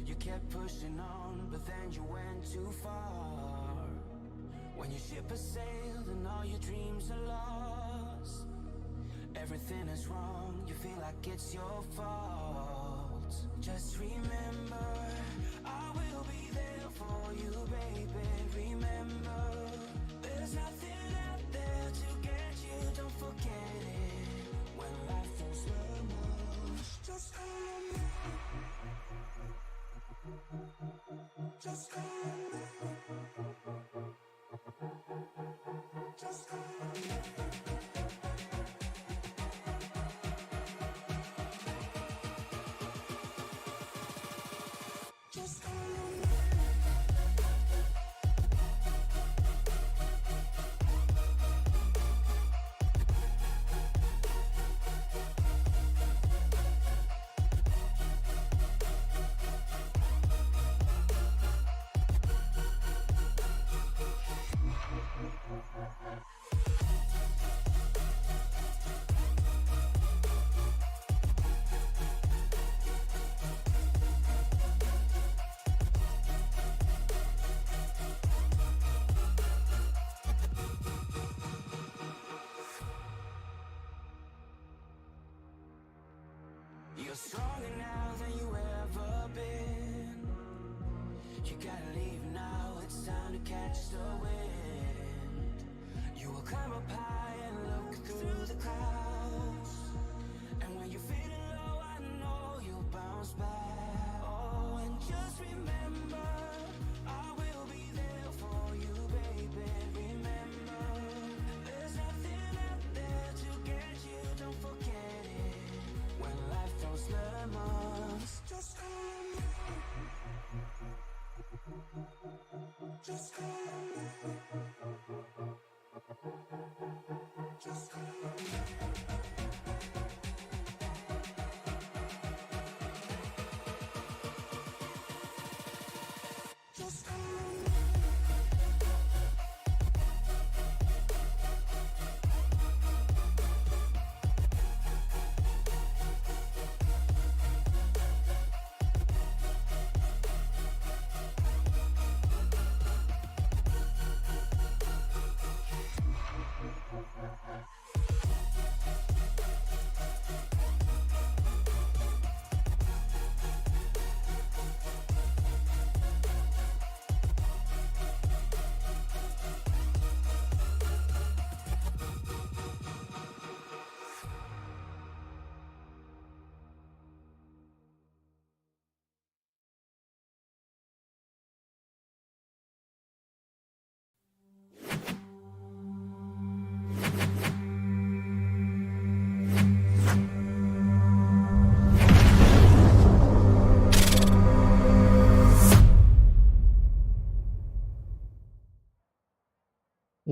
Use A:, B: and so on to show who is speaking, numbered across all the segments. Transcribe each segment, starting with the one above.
A: You kept pushing on, but then you went too far. When your ship has sailed and all your dreams are lost, everything is wrong, you feel like it's your fault. Just remember, I will be there for you, baby. Remember, there's nothing out there to get you, don't forget it. When life throws lemons, just call me. Just call me. Just call me. Just call me. You're stronger now than you ever been. You gotta leave now, it's time to catch the wind. You will climb up high and look through the clouds. And when you're feeling low, I know you'll bounce back. Oh, and just remember, I will be there for you, baby. Remember, there's nothing out there to get you, don't forget it. When life throws lemons, just call me. Just call me. Just call me. Just call me.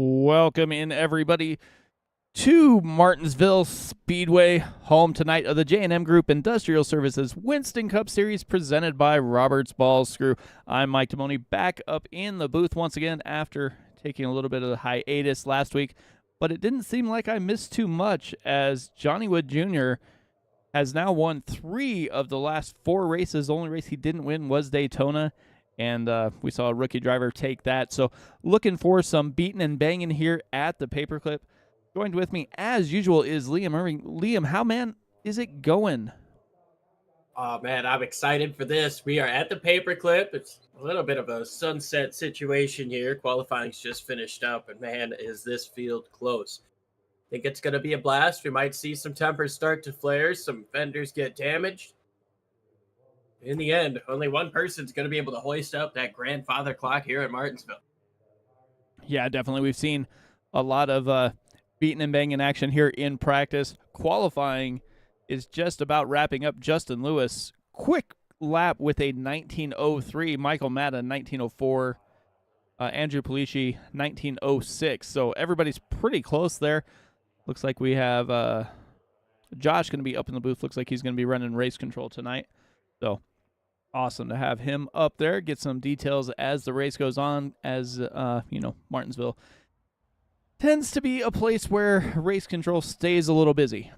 B: Welcome in, everybody, to Martinsville Speedway, home tonight of the J&M Group Industrial Services Winston Cup Series presented by Roberts Ballscrew. I'm Mike Timoni, back up in the booth once again after taking a little bit of a hiatus last week, but it didn't seem like I missed too much, as Johnny Wood Jr. has now won 3 of the last 4 races. The only race he didn't win was Daytona, and we saw a rookie driver take that. So looking for some beating and banging here at the Paperclip. Joined with me, as usual, is Liam Irving. Liam, how, man, is it going?
C: Oh, man, I'm excited for this. We are at the Paperclip. It's a little bit of a sunset situation here. Qualifying's just finished up, and, man, is this field close. I think it's going to be a blast. We might see some tempers start to flare, some fenders get damaged. In the end, only one person's going to be able to hoist up that grandfather clock here at Martinsville.
B: Yeah, definitely. We've seen a lot of beating and banging action here in practice. Qualifying is just about wrapping up. Justin Lewis, quick lap with a 19:03. Michael Matta, 19:04. Andrew Polici, 19:06. So everybody's pretty close there. Looks like we have Josh going to be up in the booth. Looks like he's going to be running race control tonight. So awesome to have him up there. Get some details as the race goes on, as, Martinsville tends to be a place where race control stays a little busy.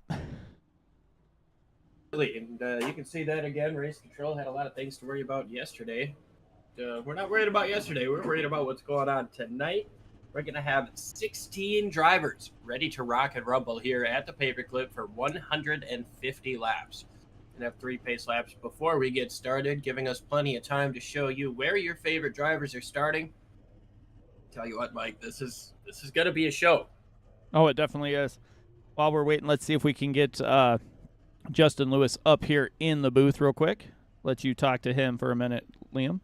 C: absolutely. And you can see that again. Race control had a lot of things to worry about yesterday. We're not worried about yesterday. We're worried about what's going on tonight. We're going to have 16 drivers ready to rock and rumble here at the Paperclip for 150 laps. And have 3 pace laps before we get started, giving us plenty of time to show you where your favorite drivers are starting. Tell you what, Mike, this is going to be a show.
B: Oh, it definitely is. While we're waiting, let's see if we can get Justin Lewis up here in the booth real quick. Let you talk to him for a minute, Liam.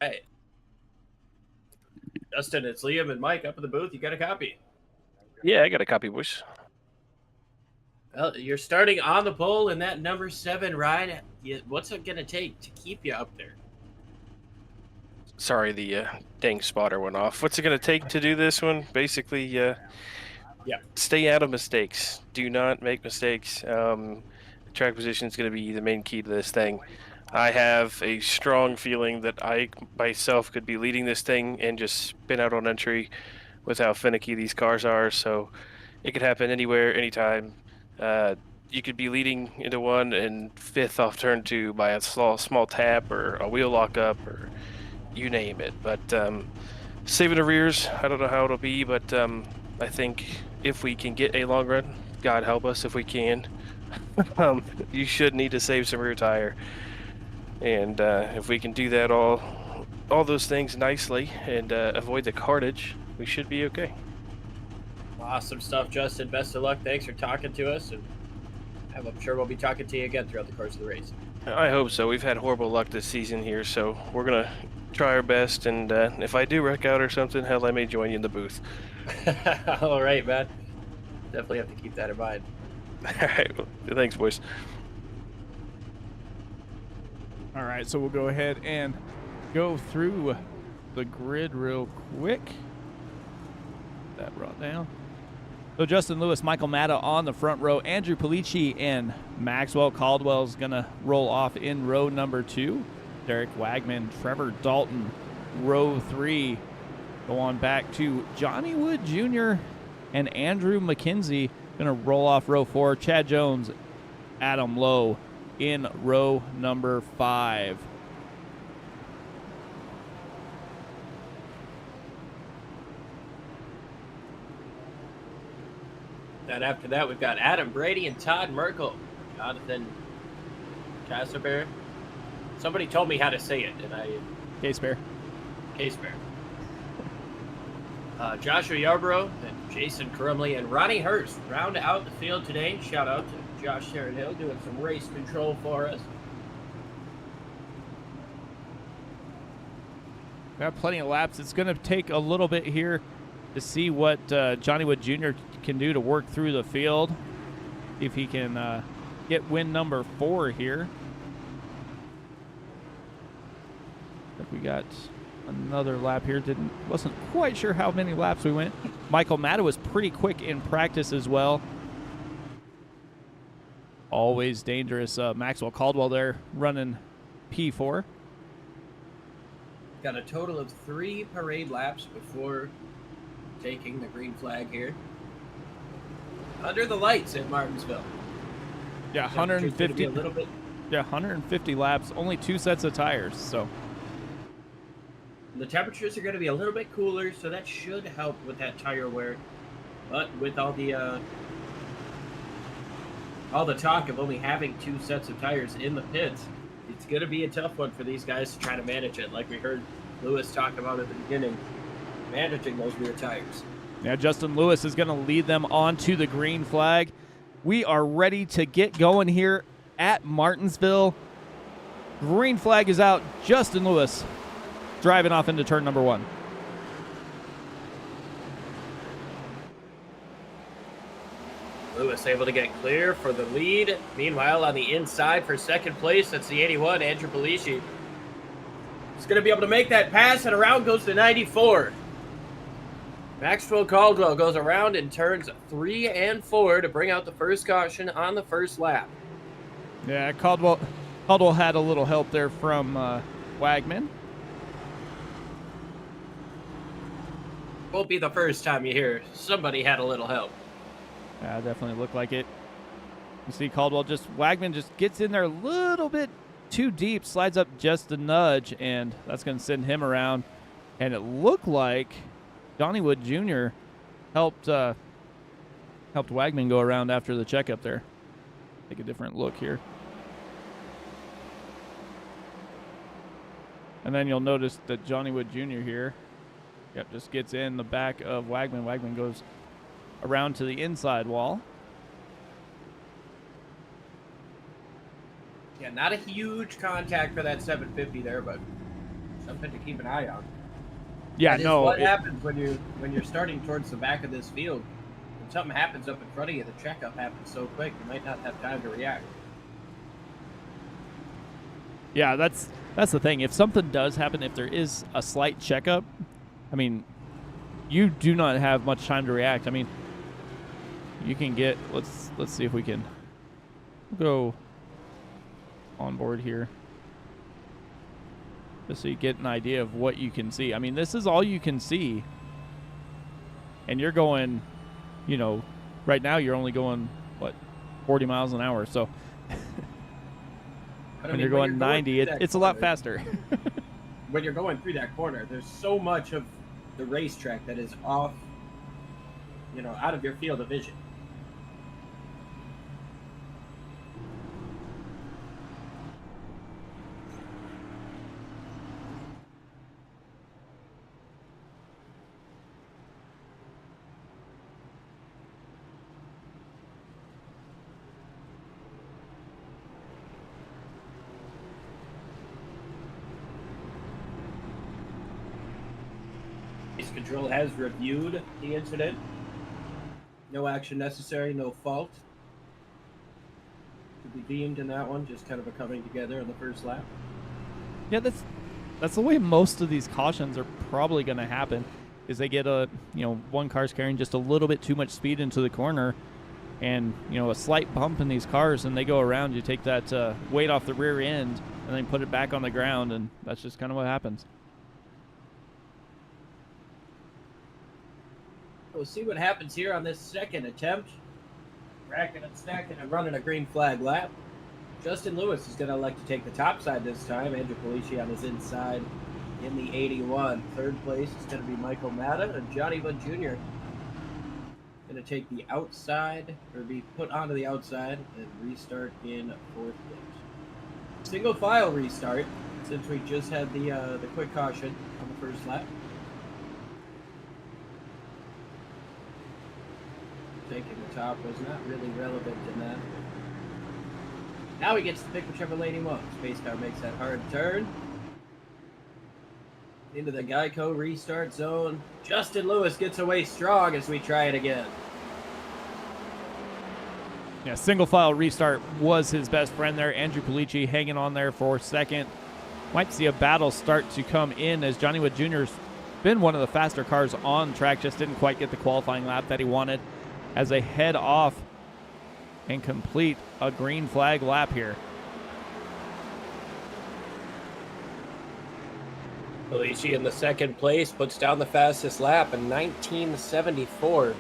C: Hey. Justin, it's Liam and Mike up in the booth. You got a copy?
D: Yeah, I got a copy, boys.
C: Well, you're starting on the pole in that number 7 ride. What's it going to take to keep you up there?
D: Sorry, the dang spotter went off. What's it going to take to do this one? Basically, stay out of mistakes. Do not make mistakes. Track position is going to be the main key to this thing. I have a strong feeling that I myself could be leading this thing and just spin out on entry with how finicky these cars are. So it could happen anywhere, anytime. You could be leading into one and 5th off turn 2 by a small tap or a wheel lock up or you name it. But saving the rears, I don't know how it'll be, but I think if we can get a long run, God help us if we can, you should need to save some rear tire. And if we can do that all those things nicely and avoid the cartage, we should be okay.
C: Awesome stuff, Justin. Best of luck. Thanks for talking to us. And I'm sure we'll be talking to you again throughout the course of the race.
D: I hope so. We've had horrible luck this season here, so we're going to try our best. And if I do wreck out or something, hell, I may join you in the booth.
C: All right, man. Definitely have to keep that in mind.
D: All right. Well, thanks, boys.
B: All right, so we'll go ahead and go through the grid real quick. That brought down. So Justin Lewis, Michael Matta on the front row. Andrew Polici and Maxwell Caldwell's going to roll off in row number 2. Derek Wagman, Trevor Dalton, row 3. Go on back to Johnny Wood Jr. and Andrew McKenzie. Going to roll off row 4. Chad Jones, Adam Lowe in row number 5.
C: Then after that, we've got Adam Brady and Todd Merkel. Jonathan Cassaber. Somebody told me how to say it, and I...
B: Case-Bear.
C: Joshua Yarborough and Jason Crumley and Ronnie Hurst round out the field today. Shout out to Josh Sharon-Hill doing some race control for us.
B: We have plenty of laps. It's going to take a little bit here to see what Johnny Wood Jr. can do to work through the field. If he can get win number 4 here. I think we got another lap here. Wasn't quite sure how many laps we went. Michael Matta was pretty quick in practice as well. Always dangerous. Maxwell Caldwell there running P4.
C: Got a total of 3 parade laps before taking the green flag here. Under the lights at Martinsville.
B: Yeah, 150.
C: A little bit.
B: Yeah, 150 laps. Only 2 sets of tires. So
C: the temperatures are going to be a little bit cooler, so that should help with that tire wear. But with all the talk of only having 2 sets of tires in the pits, it's going to be a tough one for these guys to try to manage it. Like we heard Lewis talk about at the beginning, managing those rear tires.
B: yeah, Justin Lewis is going to lead them onto the green flag. We are ready to get going here at Martinsville. Green flag is out. Justin Lewis driving off into turn number 1.
C: Lewis able to get clear for the lead. Meanwhile, on the inside for second place, that's the 81, Andrew Polici. He's going to be able to make that pass, and around goes the 94. Maxwell Caldwell goes around in turns 3 and 4 to bring out the first caution on the first lap.
B: Yeah, Caldwell had a little help there from Wagman.
C: Won't be the first time you hear somebody had a little help.
B: Yeah, definitely looked like it. You see Caldwell Wagman just gets in there a little bit too deep, slides up just a nudge, and that's going to send him around. And it looked like Johnny Wood Jr. helped Wagman go around after the checkup there. Take a different look here. And then you'll notice that Johnny Wood Jr. here, just gets in the back of Wagman. Wagman goes around to the inside wall.
C: Yeah, not a huge contact for that 750 there, but something to keep an eye on.
B: Yeah,
C: that
B: no.
C: What happens when you're starting towards the back of this field? When something happens up in front of you, the checkup happens so quick, you might not have time to react.
B: Yeah, that's the thing. If something does happen, if there is a slight checkup, I mean, you do not have much time to react. I mean, you can get. Let's see if we can go on board here, just so you get an idea of what you can see. I mean, this is all you can see, and you're going, right now you're only going 40 miles an hour. So when you're going 90, it's a lot faster.
C: When you're going through that corner, there's so much of the racetrack that is off, out of your field of vision. Control has reviewed the incident. No action necessary, no fault to be deemed in that one. Just kind of a coming together in the first lap.
B: Yeah, that's the way most of these cautions are probably going to happen. Is they get one car's carrying just a little bit too much speed into the corner, and a slight bump in these cars, and they go around. You take that weight off the rear end, and then put it back on the ground, and that's just kind of what happens.
C: We'll see what happens here on this second attempt. Racking and stacking and running a green flag lap. Justin Lewis is going to elect to take the top side this time. Andrew Polici on his inside in the 81. Third place is going to be Michael Matta, and Johnny Wood Jr. going to take the outside, or be put onto the outside, and restart in fourth place. Single file restart, since we just had the quick caution on the first lap. Taking the top was not really relevant in that. Now he gets to pick whichever lane he wants. Space car makes that hard turn. Into the Geico restart zone. Justin Lewis gets away strong as we try it again.
B: Yeah, single file restart was his best friend there. Andrew Polici hanging on there for second. Might see a battle start to come in, as Johnny Wood Jr.'s been one of the faster cars on track, just didn't quite get the qualifying lap that he wanted, as they head off and complete a green flag lap here.
C: Polici in the second place puts down the fastest lap in 1974.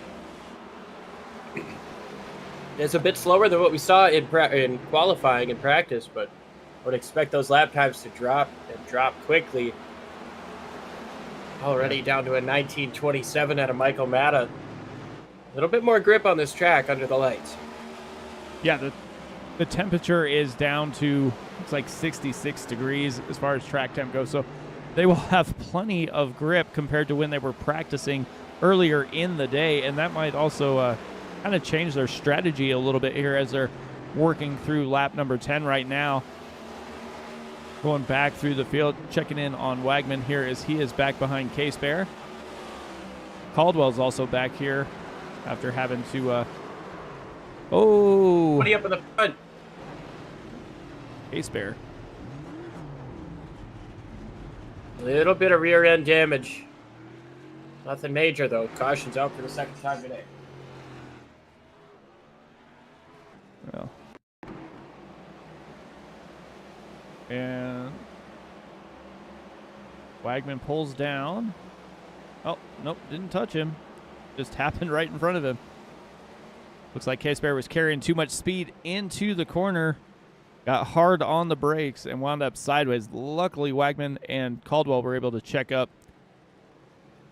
C: It's a bit slower than what we saw in qualifying and practice, but I would expect those lap times to drop quickly. Already down to a 1927 out of Michael Matta. A little bit more grip on this track under the lights.
B: Yeah, the temperature is down to, it's like 66 degrees as far as track temp goes. So they will have plenty of grip compared to when they were practicing earlier in the day. And that might also kind of change their strategy a little bit here as they're working through lap number 10 right now. Going back through the field, checking in on Wagman here as he is back behind Case Bear. Caldwell's also back here after having to
C: 20 up in the front.
B: Case Bear.
C: A little bit of rear end damage. Nothing major though. Caution's out for the second time today.
B: Well. And Wagman pulls down. Oh, nope, didn't touch him. Just happened right in front of him. Looks like Case Bear was carrying too much speed into the corner. Got hard on the brakes and wound up sideways. Luckily, Wagman and Caldwell were able to check up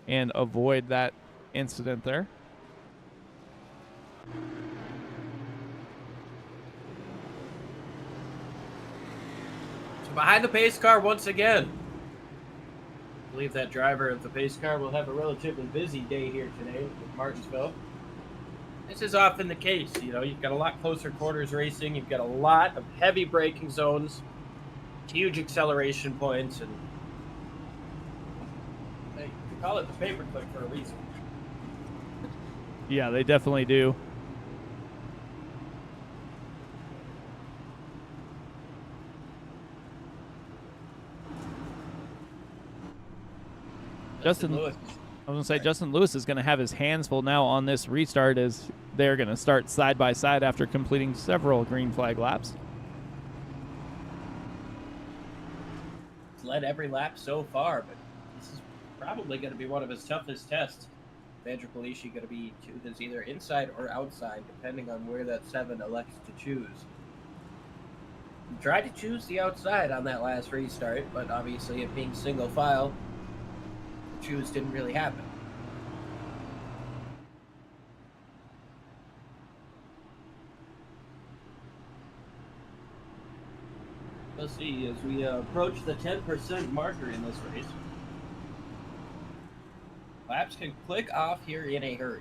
B: and avoid that incident there.
C: So behind the pace car once again. I believe that driver of the pace car will have a relatively busy day here today with Martinsville. This is often the case. You know, you've got a lot closer quarters racing. You've got a lot of heavy braking zones, huge acceleration points, and they call it the paperclip for a reason.
B: Yeah, they definitely do. Justin Lewis. I was going to say, Justin Lewis is going to have his hands full now on this restart as they're going to start side by side after completing several green flag laps.
C: He's led every lap so far, but this is probably going to be one of his toughest tests. Andrew Polici going to be to his either inside or outside, depending on where that 7 elects to choose. He tried to choose the outside on that last restart, but obviously it being single file, choose didn't really happen. Let's see, as we approach the 10% marker in this race, laps can click off here in a hurry.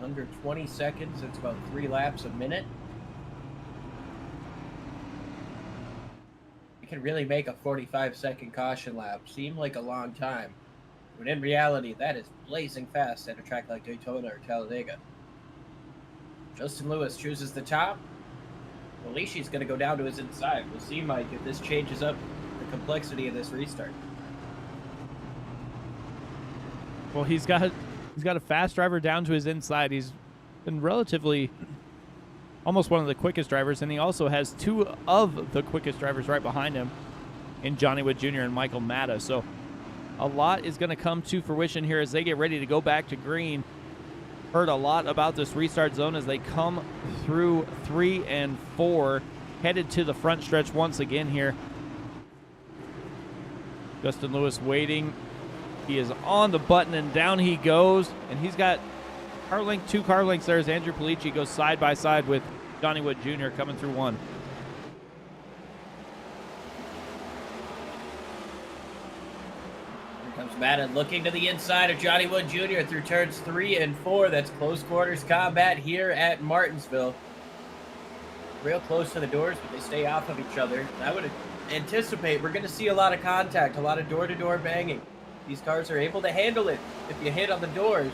C: Under 20 seconds, it's about 3 laps a minute. It can really make a 45-second caution lap seem like a long time, when in reality, that is blazing fast at a track like Daytona or Talladega. Justin Lewis chooses the top. Polici's going to go down to his inside. We'll see, Mike, if this changes up the complexity of this restart.
B: Well, he's got a fast driver down to his inside. He's been relatively almost one of the quickest drivers, and he also has 2 of the quickest drivers right behind him in Johnny Wood Jr. and Michael Matta. So a lot is going to come to fruition here as they get ready to go back to green. Heard a lot about this restart zone as they come through 3 and 4, headed to the front stretch once again here. Justin Lewis waiting. He is on the button, and down he goes, and he's got two car lengths there as Andrew Polici goes side by side with Johnny Wood Jr. coming through 1.
C: Here comes Madden looking to the inside of Johnny Wood Jr. through turns 3 and 4. That's close quarters combat here at Martinsville. Real close to the doors, but they stay off of each other. I would anticipate we're going to see a lot of contact, a lot of door-to-door banging. These cars are able to handle it if you hit on the doors.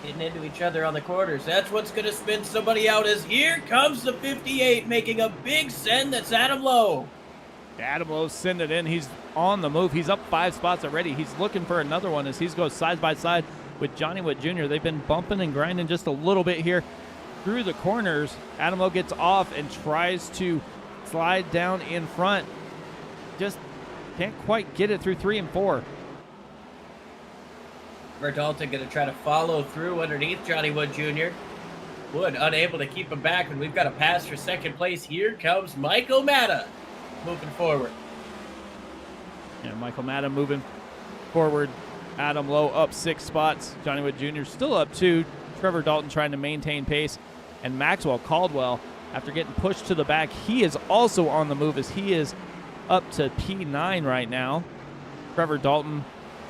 C: Hitting into each other on the quarters. That's what's going to spin somebody out as here comes the 58 making a big send. That's Adam Lowe.
B: Adam Lowe send it in. He's on the move. He's up 5 spots already. He's looking for another one as he goes side by side with Johnny Wood Jr. They've been bumping and grinding just a little bit here through the corners. Adam Lowe gets off and tries to slide down in front. Just can't quite get it through 3 and 4.
C: Dalton going to try to follow through underneath Johnny Wood Jr. Wood unable to keep him back, and we've got a pass for second place. Here comes Michael Matta moving forward.
B: Yeah, Michael Matta moving forward. Adam Lowe up 6 spots. Johnny Wood Jr. still up 2. Trevor Dalton trying to maintain pace. And Maxwell Caldwell, after getting pushed to the back, he is also on the move as he is up to P9 right now. Trevor Dalton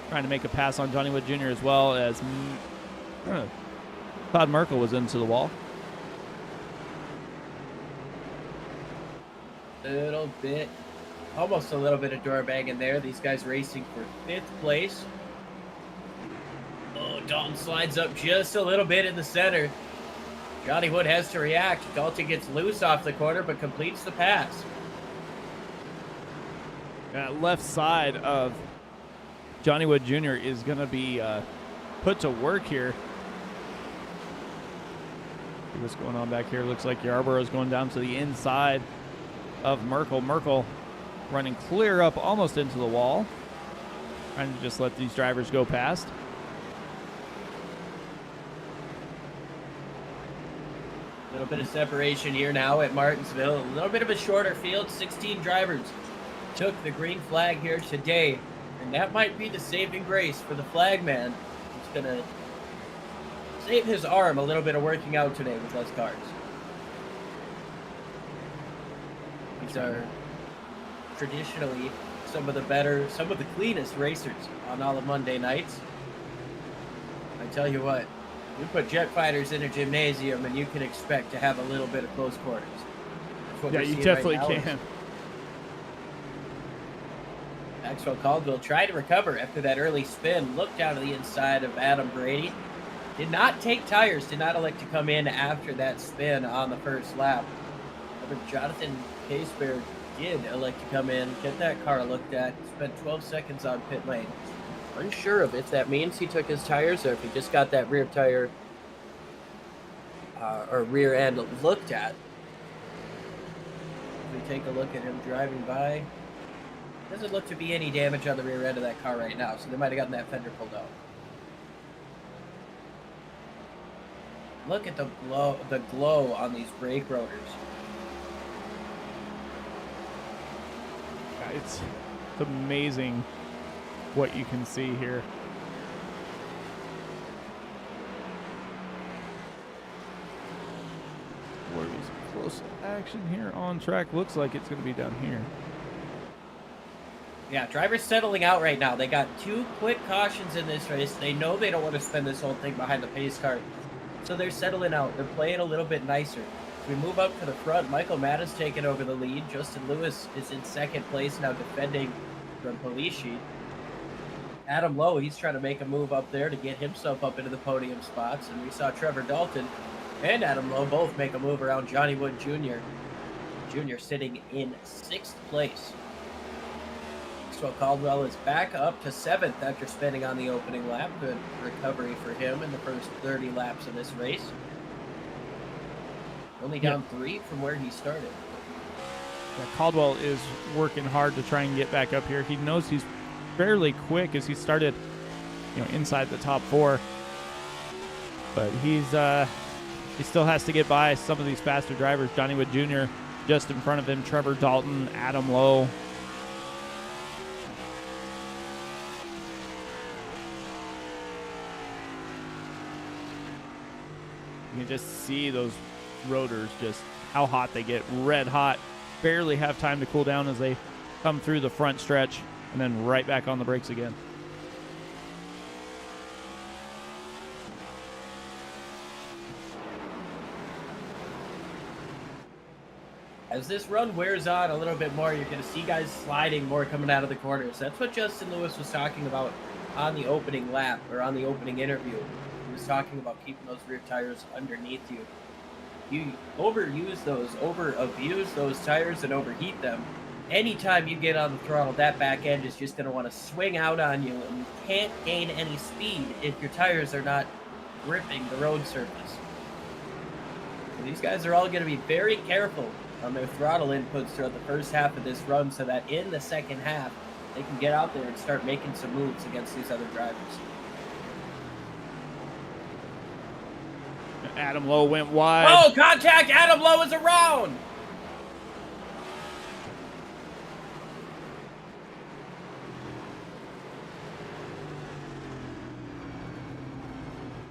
B: trying to make a pass on Johnny Wood Jr. as well as Todd Merkel was into the wall.
C: Almost a little bit of door banging there. These guys racing for 5th place. Oh, Dalton slides up just a little bit in the center. Johnny Wood has to react. Dalton gets loose off the corner but completes the pass.
B: That left side of Johnny Wood Jr. is going to be put to work here. See what's going on back here. Looks like Yarborough's going down to the inside of Merkel. Merkel running clear up almost into the wall. Trying to just let these drivers go past.
C: A little bit of separation here now at Martinsville. A little bit of a shorter field. 16 drivers took the green flag here today. And that might be the saving grace for the flagman. He's going to save his arm a little bit of working out today with less cars. These are traditionally some of the cleanest racers on all of Monday nights. I tell you what, you put jet fighters in a gymnasium and you can expect to have a little bit of close quarters.
B: Yeah, you definitely can.
C: Maxwell Caldwell tried to recover after that early spin, looked down to the inside of Adam Brady. Did not take tires, did not elect to come in after that spin on the first lap. However, Jonathan Casebear did elect to come in, get that car looked at, spent 12 seconds on pit lane. Unsure of if that means he took his tires or if he just got that rear tire or rear end looked at. If we take a look at him driving by, doesn't look to be any damage on the rear end of that car right now, so they might have gotten that fender pulled out. Look at the glow on these brake rotors.
B: Yeah, it's amazing what you can see here. Where's close action here on track? Looks like it's going to be down here.
C: Yeah, drivers settling out right now. They got 2 quick cautions in this race. They know they don't want to spend this whole thing behind the pace car. So they're settling out. They're playing a little bit nicer. As we move up to the front, Michael Matta's taking over the lead. Justin Lewis is in second place now, defending from police sheet. Adam Lowe, he's trying to make a move up there to get himself up into the podium spots. And we saw Trevor Dalton and Adam Lowe both make a move around Johnny Wood Jr. Jr. sitting in 6th place. So Caldwell is back up to 7th after spinning on the opening lap. Good recovery for him in the first 30 laps of this race. Only down 3 from where he started.
B: Yeah, Caldwell is working hard to try and get back up here. He knows he's fairly quick as he started, inside the top 4. But he still has to get by some of these faster drivers. Johnny Wood Jr. just in front of him. Trevor Dalton, Adam Lowe. You can just see those rotors, just how hot they get, red hot. Barely have time to cool down as they come through the front stretch and then right back on the brakes again.
C: As this run wears on a little bit more, you're going to see guys sliding more coming out of the corners. That's what Justin Lewis was talking about on the opening lap, or on the opening interview. He was talking about keeping those rear tires underneath you. You overabuse those tires and overheat them. Anytime you get on the throttle, that back end is just going to want to swing out on you, and you can't gain any speed if your tires are not gripping the road surface. So these guys are all going to be very careful on their throttle inputs throughout the first half of this run, so that in the second half, they can get out there and start making some moves against these other drivers.
B: Adam Lowe went wide.
C: Oh, contact! Adam Lowe is around!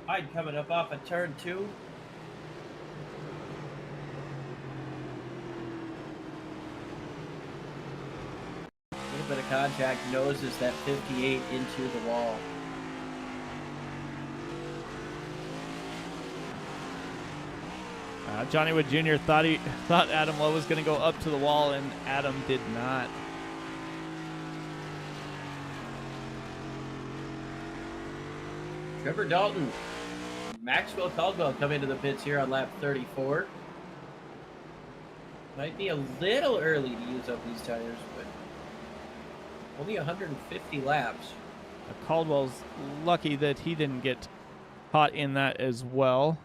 C: Hyde coming up off of turn 2. A little bit of contact, noses that 58 into the wall.
B: Johnny Wood Jr. thought Adam Lowe was going to go up to the wall, and Adam did not.
C: Trevor Dalton, Maxwell Caldwell come into the pits here on lap 34. Might be a little early to use up these tires, but only 150 laps.
B: Caldwell's lucky that he didn't get caught in that as well.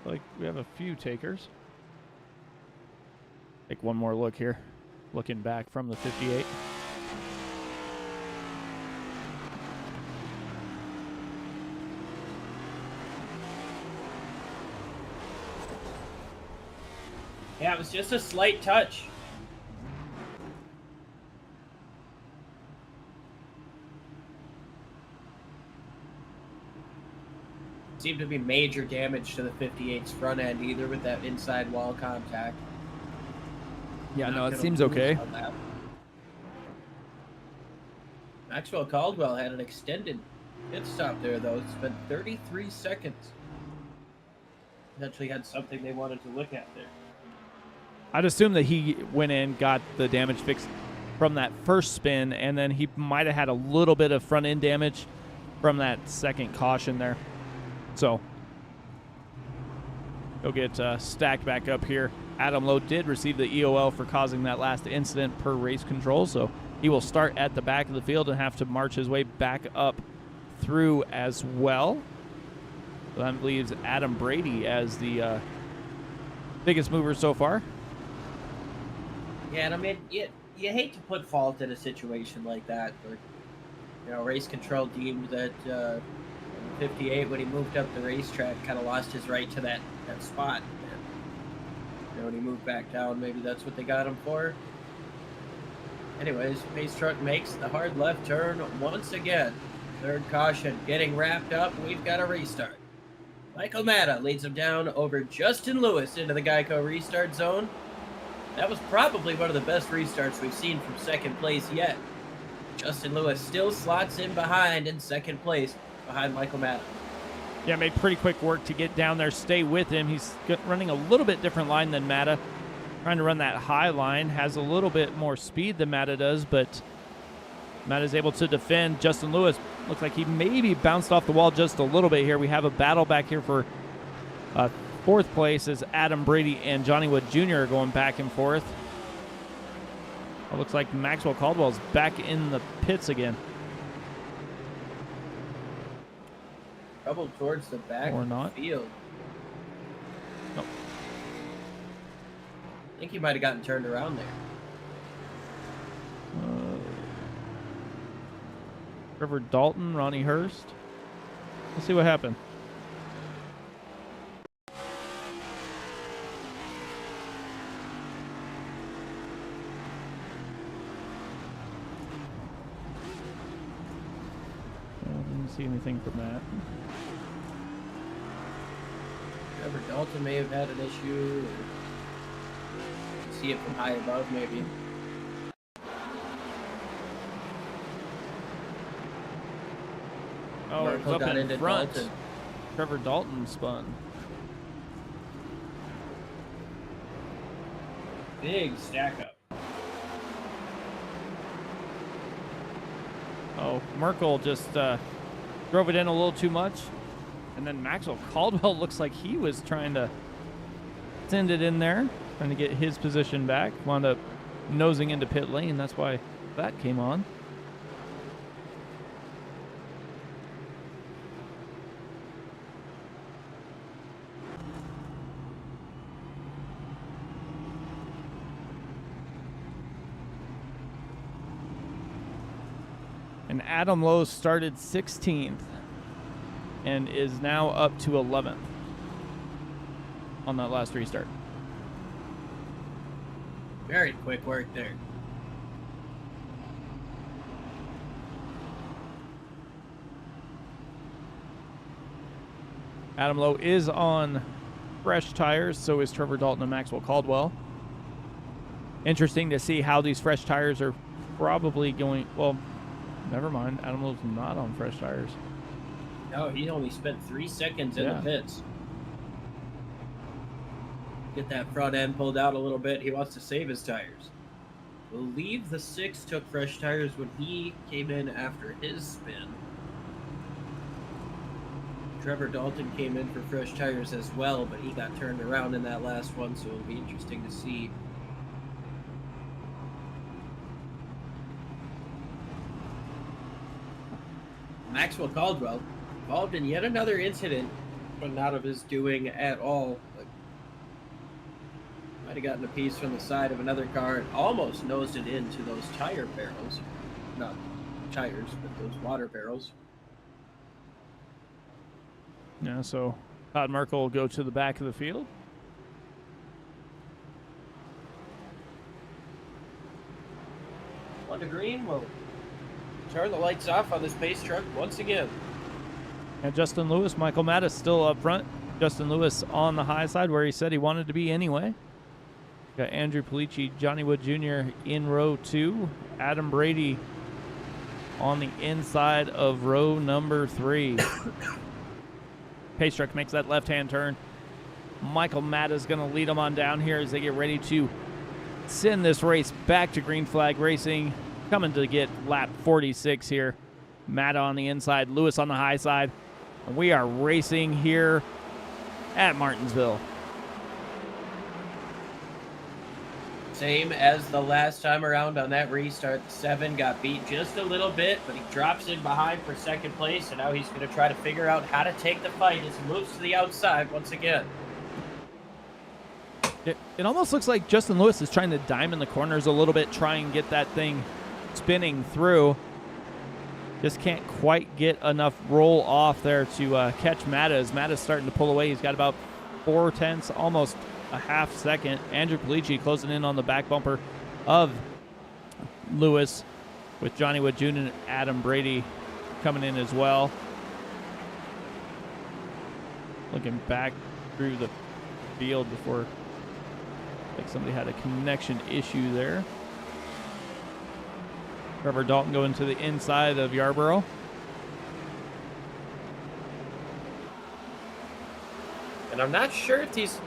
B: Like we have a few takers. Take one more look here. Looking back from the 58.
C: Yeah, it was just a slight touch. Seemed to be major damage to the 58's front end, either with that inside wall contact.
B: Yeah,
C: Not
B: no, it
C: gonna
B: seems
C: lose
B: okay.
C: on that. Maxwell Caldwell had an extended pit stop there, though. It's been 33 seconds. Potentially had something they wanted to look at there.
B: I'd assume that he went in, got the damage fixed from that first spin, and then he might have had a little bit of front end damage from that second caution there. So he'll get stacked back up here. Adam Lowe did receive the EOL for causing that last incident per race control, so he will start at the back of the field and have to march his way back up through as well. So that leaves Adam Brady as the biggest mover so far.
C: Yeah, and I mean, you hate to put fault in a situation like that, but race control deemed that 58, when he moved up the racetrack, kind of lost his right to that spot. And, when he moved back down, maybe that's what they got him for. Anyways, pace truck makes the hard left turn once again. Third caution getting wrapped up. We've got a restart. Michael Matta leads him down over Justin Lewis into the Geico restart zone. That was probably one of the best restarts we've seen from second place yet. Justin Lewis still slots in behind in second place, behind Michael Matta.
B: Yeah, made pretty quick work to get down there, stay with him. He's running a little bit different line than Matta. Trying to run that high line. Has a little bit more speed than Matta does, but Matta's able to defend. Justin Lewis looks like he maybe bounced off the wall just a little bit here. We have a battle back here for fourth place as Adam Brady and Johnny Wood Jr. are going back and forth. It looks like Maxwell Caldwell's back in the pits again.
C: Trouble towards the back
B: Or
C: of
B: not.
C: the field.
B: Nope.
C: I think he might have gotten turned around there.
B: Trevor Dalton, Ronnie Hurst. Let's see what happened. Didn't see anything from that.
C: Trevor Dalton may have had an issue. Or see it from high above, maybe.
B: Oh, it was
C: Merkel
B: up
C: got
B: in
C: into
B: front.
C: Dalton.
B: Trevor Dalton spun.
C: Big stack up.
B: Oh, Merkel just drove it in a little too much. And then Maxwell Caldwell looks like he was trying to send it in there, trying to get his position back. Wound up nosing into pit lane. That's why that came on. And Adam Lowe started 16th and is now up to 11th on that last restart.
C: Very quick work there.
B: Adam Lowe is on fresh tires, so is Trevor Dalton and Maxwell Caldwell. Interesting to see how these fresh tires are probably going. Well, never mind. Adam Lowe's not on fresh tires.
C: No, he only spent 3 seconds in the pits. Get that front end pulled out a little bit. He wants to save his tires. Believe the 6 took fresh tires when he came in after his spin. Trevor Dalton came in for fresh tires as well, but he got turned around in that last one, so it'll be interesting to see. Maxwell Caldwell involved in yet another incident, but not of his doing at all. But might have gotten a piece from the side of another car and almost nosed it into those tire barrels. Not tires, but those water barrels.
B: Yeah, so Todd Merkel will go to the back of the field.
C: to green, we'll turn the lights off on this pace truck once again.
B: And Justin Lewis, Michael Mattis still up front. Justin Lewis on the high side where he said he wanted to be anyway. Got Andrew Polici, Johnny Wood Jr. in row 2. Adam Brady on the inside of row number 3. Pace truck makes that left-hand turn. Michael Matta is going to lead them on down here as they get ready to send this race back to Green Flag Racing. Coming to get lap 46 here. Matta on the inside, Lewis on the high side. And we are racing here at Martinsville.
C: Same as the last time around on that restart. The 7 got beat just a little bit, but he drops in behind for second place, and now he's going to try to figure out how to take the fight as he moves to the outside once again.
B: It almost looks like Justin Lewis is trying to dime in the corners a little bit, try and get that thing spinning through. Just can't quite get enough roll off there to catch Matta as Matta's starting to pull away. He's got about 4/10, almost a half second. Andrew Polici closing in on the back bumper of Lewis with Johnny Wood Jr. and Adam Brady coming in as well. Looking back through the field before, like somebody had a connection issue there. Trevor Dalton going to the inside of Yarborough.
C: And I'm not sure if these...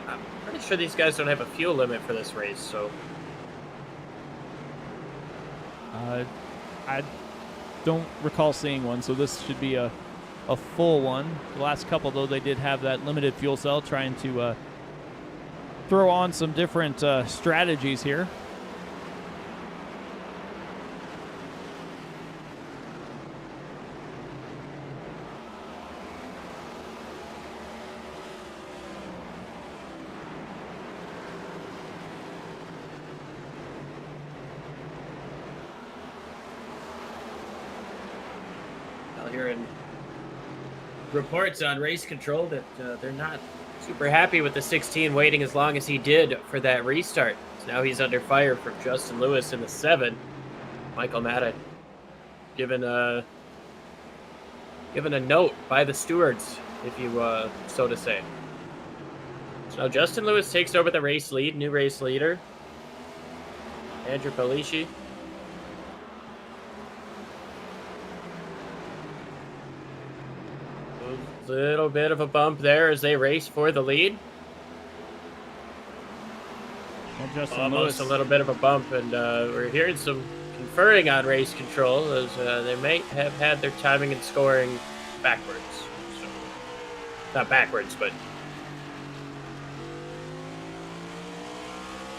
C: I'm pretty sure these guys don't have a fuel limit for this race, so...
B: I don't recall seeing one, so this should be a full one. The last couple, though, they did have that limited fuel cell, trying to throw on some different strategies here.
C: Hearing reports on race control that they're not super happy with the 16 waiting as long as he did for that restart. So now he's under fire from Justin Lewis in the 7. Michael Matta given a note by the stewards, if you so to say. So now Justin Lewis takes over the race lead, new race leader, Andrew Polici. Little bit of a bump there as they race for the lead. Almost a little bit of a bump, and we're hearing some conferring on race control as they may have had their timing and scoring backwards. So, not backwards, but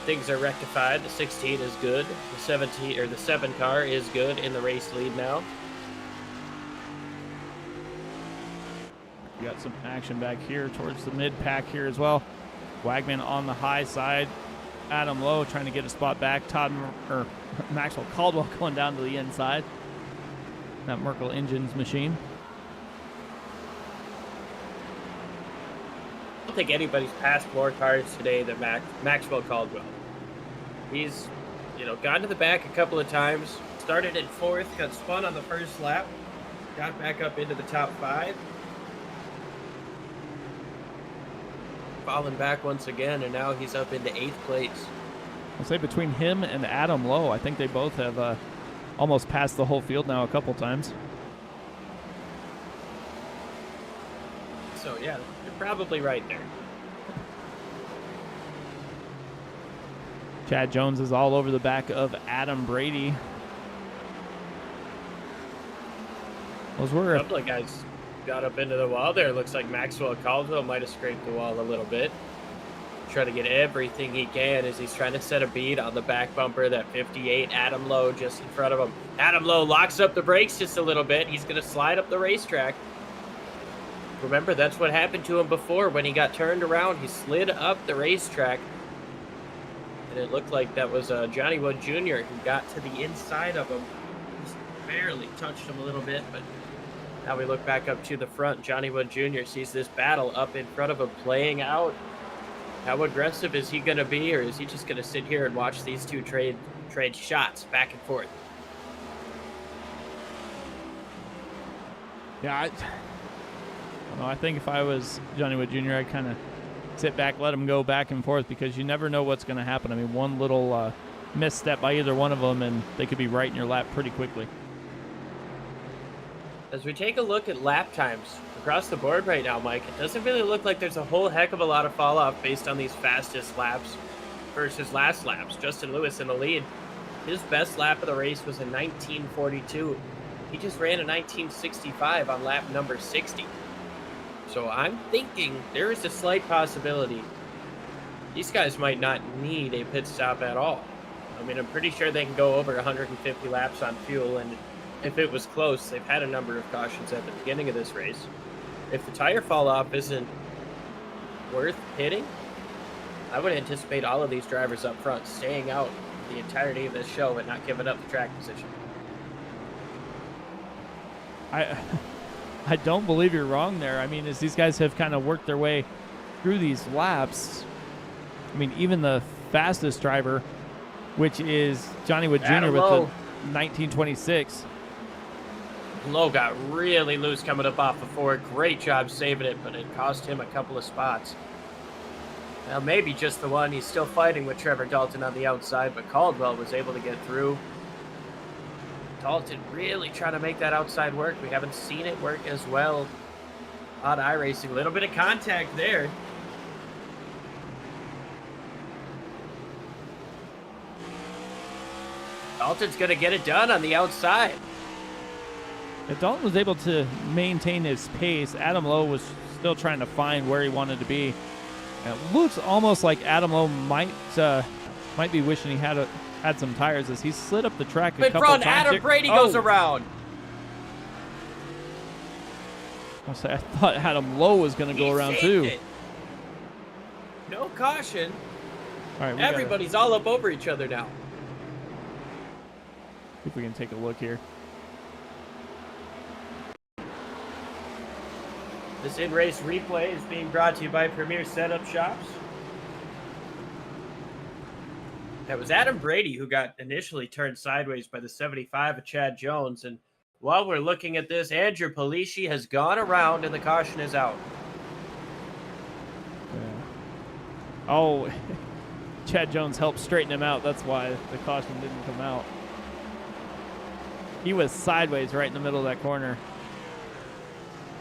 C: things are rectified. The 16 is good. The 17 or the 7 car is good in the race lead now.
B: We got some action back here towards the mid-pack here as well. Wagman on the high side. Adam Lowe trying to get a spot back. Maxwell Caldwell going down to the inside. That Merkel Engines machine.
C: I don't think anybody's passed more cars today than Maxwell Caldwell. He's, gone to the back a couple of times. Started in 4th, got spun on the first lap. Got back up into the top 5. Falling back once again, and now he's up into 8th place.
B: I'll say between him and Adam Lowe, I think they both have almost passed the whole field now a couple times.
C: So, yeah, you're probably right there.
B: Chad Jones is all over the back of Adam Brady. Those were
C: a couple of guys got up into the wall there. Looks like Maxwell Caldwell might have scraped the wall a little bit. Trying to get everything he can as he's trying to set a beat on the back bumper. That 58 Adam Lowe just in front of him. Adam Lowe locks up the brakes just a little bit. He's going to slide up the racetrack. Remember, that's what happened to him before when he got turned around. He slid up the racetrack. And it looked like that was Johnny Wood Jr. who got to the inside of him. Just barely touched him a little bit, but now we look back up to the front. Johnny Wood Jr. sees this battle up in front of him playing out. How aggressive is he going to be, or is he just going to sit here and watch these two trade trade shots back and forth.
B: Yeah, I don't know. I think if I was Johnny Wood Jr., I'd kind of sit back, let them go back and forth, because you never know what's going to happen. I mean, one little misstep by either one of them, and they could be right in your lap pretty quickly.
C: As we take a look at lap times across the board right now, Mike, it doesn't really look like there's a whole heck of a lot of fall off based on these fastest laps versus last laps. Justin Lewis in the lead. His best lap of the race was in 1942. He just ran a 1965 on lap number 60. So I'm thinking there is a slight possibility these guys might not need a pit stop at all. I mean, I'm pretty sure they can go over 150 laps on fuel, and if it was close, they've had a number of cautions at the beginning of this race. If the tire fall off isn't worth pitting, I would anticipate all of these drivers up front staying out the entirety of this show and not giving up the track position.
B: I don't believe you're wrong there. I mean, as these guys have kind of worked their way through these laps, I mean, even the fastest driver, which is Johnny Wood Jr. with the 1926.
C: Lowe got really loose coming up off the Ford. Great job saving it, but it cost him a couple of spots. Well, maybe just the one. He's still fighting with Trevor Dalton on the outside, but Caldwell was able to get through. Dalton really trying to make that outside work. We haven't seen it work as well on iRacing. A little bit of contact there. Dalton's going to get it done on the outside.
B: If Dalton was able to maintain his pace, Adam Lowe was still trying to find where he wanted to be. And it looks almost like Adam Lowe might be wishing he had some tires as he slid up the track a couple
C: front,
B: times.
C: Adam Brady goes around.
B: I thought Adam Lowe was going to go around too.
C: It. No caution.
B: All right,
C: everybody's all up over each other now.
B: See if we can take a look here.
C: This in-race replay is being brought to you by Premier Setup Shops. That was Adam Brady who got initially turned sideways by the 75 of Chad Jones. And while we're looking at this, Andrew Polici has gone around and the caution is out.
B: Yeah. Oh, Chad Jones helped straighten him out. That's why the caution didn't come out. He was sideways right in the middle of that corner.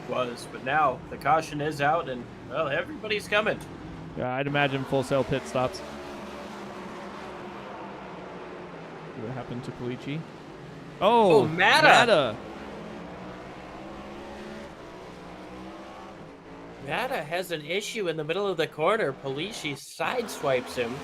C: But now the caution is out, and well, everybody's coming.
B: Yeah, I'd imagine full sail pit stops. What happened to Polici? Oh,
C: Matta. Matta has an issue in the middle of the corner. Polici sideswipes him.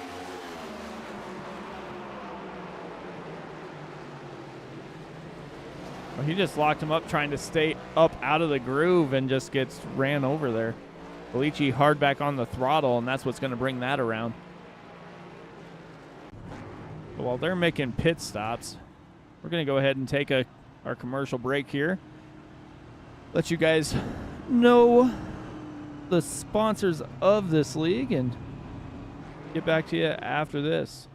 B: He just locked him up trying to stay up out of the groove and just gets ran over there. Polici hard back on the throttle, and that's what's going to bring that around. But while they're making pit stops, we're going to go ahead and take our commercial break here. Let you guys know the sponsors of this league and get back to you after this.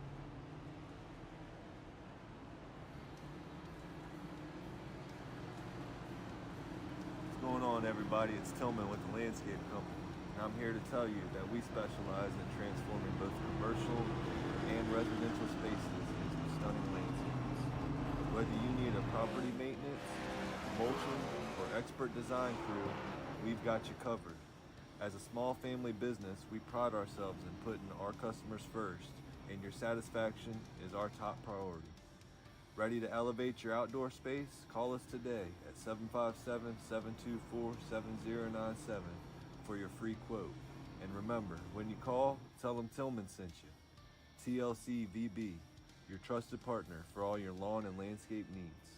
E: Everybody, it's Tillman with the Landscape Company, and I'm here to tell you that we specialize in transforming both commercial and residential spaces into stunning landscapes. Whether you need a property maintenance, mulching, or expert design crew, we've got you covered. As a small family business, we pride ourselves in putting our customers first, and your satisfaction is our top priority. Ready to elevate your outdoor space? Call us today at 757-724-7097 for your free quote. And remember, when you call, tell them Tillman sent you. TLC VB, your trusted partner for all your lawn and landscape needs.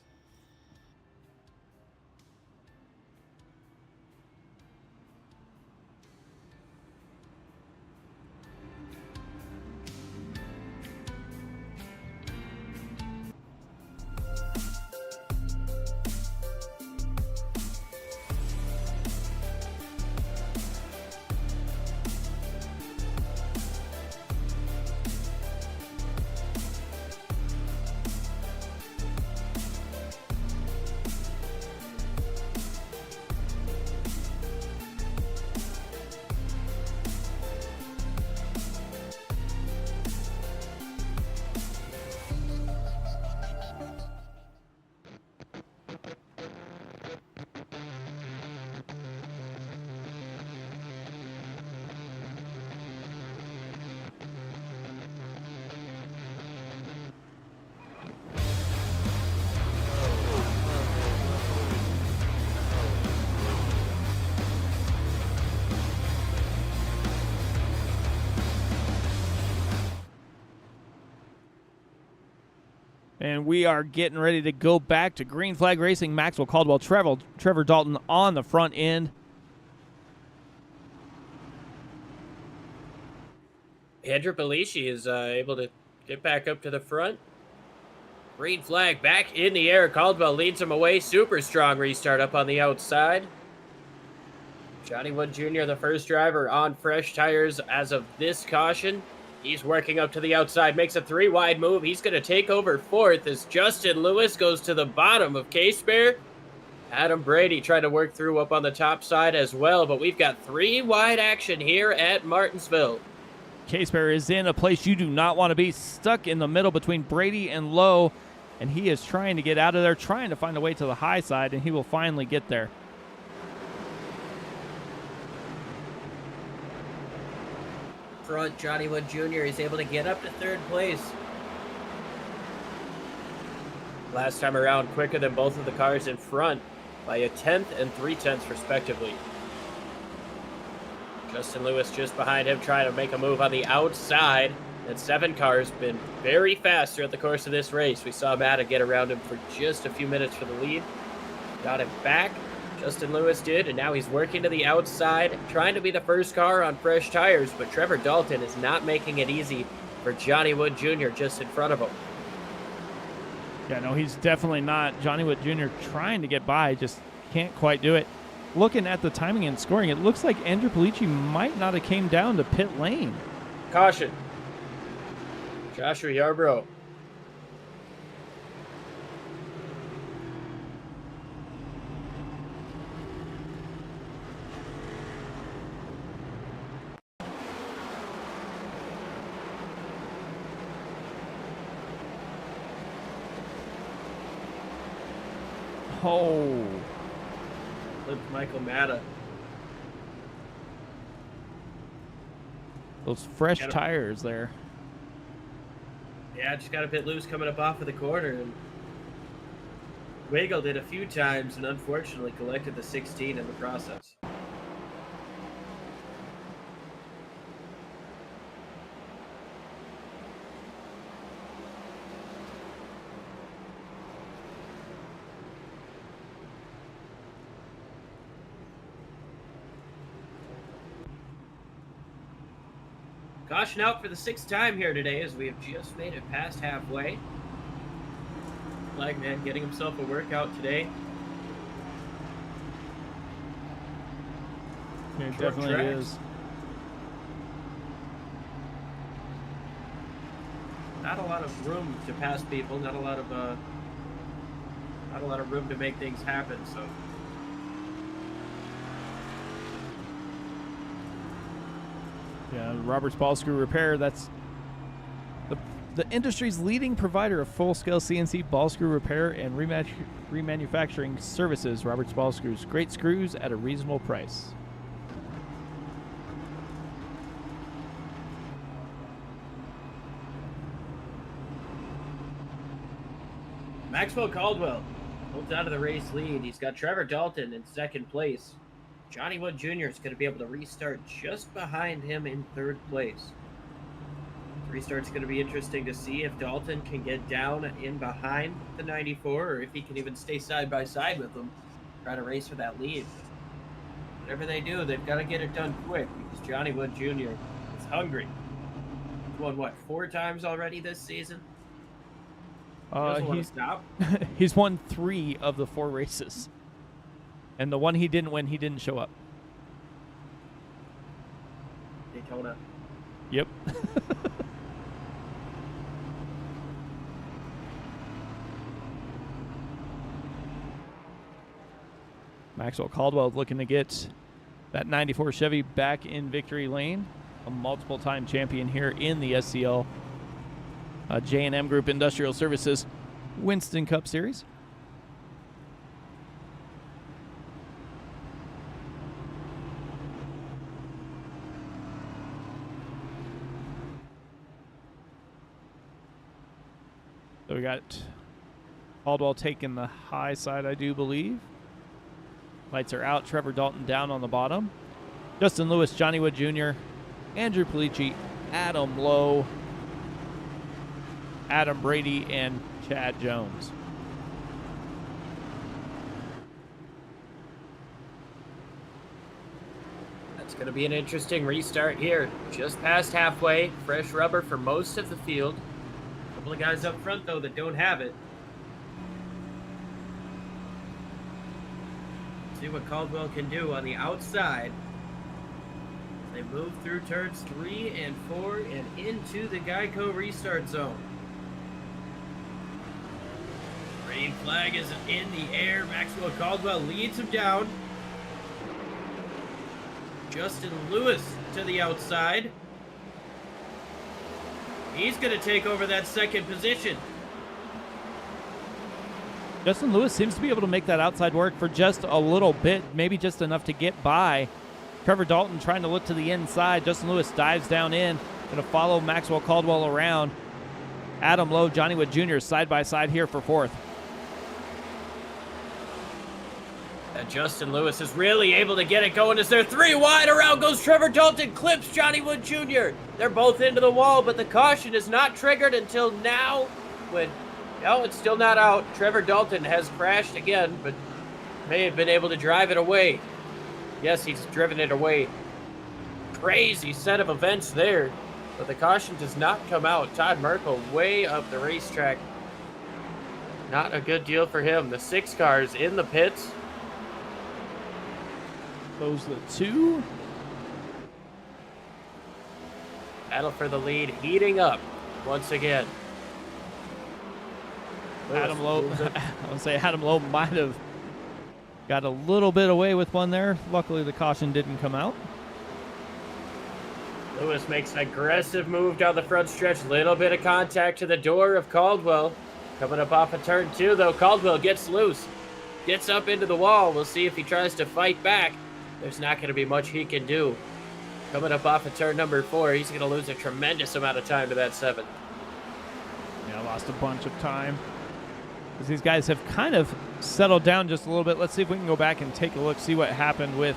B: And we are getting ready to go back to green flag racing. Maxwell Caldwell, Trevor Dalton on the front end.
C: Andrew Belici is able to get back up to the front. Green flag back in the air. Caldwell leads him away. Super strong restart up on the outside. Johnny Wood Jr., the first driver on fresh tires as of this caution. He's working up to the outside, makes a 3-wide move. He's going to take over fourth as Justin Lewis goes to the bottom of K-Spare. Adam Brady trying to work through up on the top side as well, but we've got 3-wide action here at Martinsville.
B: K-Spare is in a place you do not want to be, stuck in the middle between Brady and Lowe, and he is trying to get out of there, trying to find a way to the high side, and he will finally get there.
C: Front, Johnny Wood Jr. is able to get up to third place. Last time around, quicker than both of the cars in front by 1/10 and 3/10 respectively. Justin Lewis just behind him trying to make a move on the outside. That 7 car's been very fast throughout the course of this race. We saw Matta get around him for just a few minutes for the lead. Got him back. Justin Lewis did, and now he's working to the outside, trying to be the first car on fresh tires, but Trevor Dalton is not making it easy for Johnny Wood Jr. just in front of him.
B: Yeah, no, he's definitely not. Johnny Wood Jr. trying to get by, just can't quite do it. Looking at the timing and scoring, it looks like Andrew Polici might not have came down to pit lane.
C: Caution. Joshua Yarbrough.
B: Oh.
C: Flipped Michael Matta.
B: Those fresh tires there.
C: Yeah, just got a bit loose coming up off of the corner and wiggled it a few times and unfortunately collected the 16 in the process. Caution out for the 6th time here today as we have just made it past halfway. Flagman getting himself a workout today.
B: It
C: Short
B: definitely
C: tracks.
B: is.
C: Not a lot of room to pass people. Not a lot of room to make things happen. So.
B: Yeah, Roberts Ballscrew Repair, that's the industry's leading provider of full-scale CNC ballscrew repair and remanufacturing services. Roberts Ballscrews, great screws at a reasonable price.
C: Maxwell Caldwell holds out of the race lead. He's got Trevor Dalton in 2nd place. Johnny Wood Jr. is going to be able to restart just behind him in 3rd place. Restart's going to be interesting to see if Dalton can get down in behind the 94 or if he can even stay side by side with them, try to race for that lead. Whatever they do, they've got to get it done quick because Johnny Wood Jr. is hungry. He's won, what, 4 times already this season? He doesn't want to stop.
B: He's won 3 of the 4 races. And the one he didn't win, he didn't show up.
C: Daytona.
B: Yep. Maxwell Caldwell looking to get that 94 Chevy back in victory lane. A multiple-time champion here in the SCL J&M Group Industrial Services Winston Cup Series. So we got Caldwell taking the high side, I do believe. Lights are out. Trevor Dalton down on the bottom. Justin Lewis, Johnny Wood Jr., Andrew Polici, Adam Lowe, Adam Brady, and Chad Jones.
C: It's going to be an interesting restart here. Just past halfway. Fresh rubber for most of the field. A couple of guys up front, though, that don't have it. See what Caldwell can do on the outside. They move through turns 3 and 4 and into the Geico restart zone. Green flag is in the air. Maxwell Caldwell leads him down. Justin Lewis to the outside. He's going to take over that second position.
B: Justin Lewis seems to be able to make that outside work for just a little bit, maybe just enough to get by. Trevor Dalton trying to look to the inside. Justin Lewis dives down in, going to follow Maxwell Caldwell around. Adam Lowe, Johnny Wood Jr. side by side here for fourth.
C: And Justin Lewis is really able to get it going as they're 3 wide. Around goes Trevor Dalton, clips Johnny Wood Jr. They're both into the wall, but the caution is not triggered until now when, no, it's still not out. Trevor Dalton has crashed again, but may have been able to drive it away. Yes, he's driven it away. Crazy set of events there, but the caution does not come out. Todd Merkel way up the racetrack. Not a good deal for him. The 6 cars in the pits.
B: Those are the 2.
C: Battle for the lead heating up once again.
B: Adam Lowe, I would say Adam Lowe might have got a little bit away with one there. Luckily, the caution didn't come out.
C: Lewis makes an aggressive move down the front stretch. Little bit of contact to the door of Caldwell. Coming up off of turn 2, though, Caldwell gets loose. Gets up into the wall. We'll see if he tries to fight back. There's not going to be much he can do. Coming up off of turn number 4, he's going to lose a tremendous amount of time to that 7.
B: Yeah, lost a bunch of time. Because these guys have kind of settled down just a little bit. Let's see if we can go back and take a look, see what happened with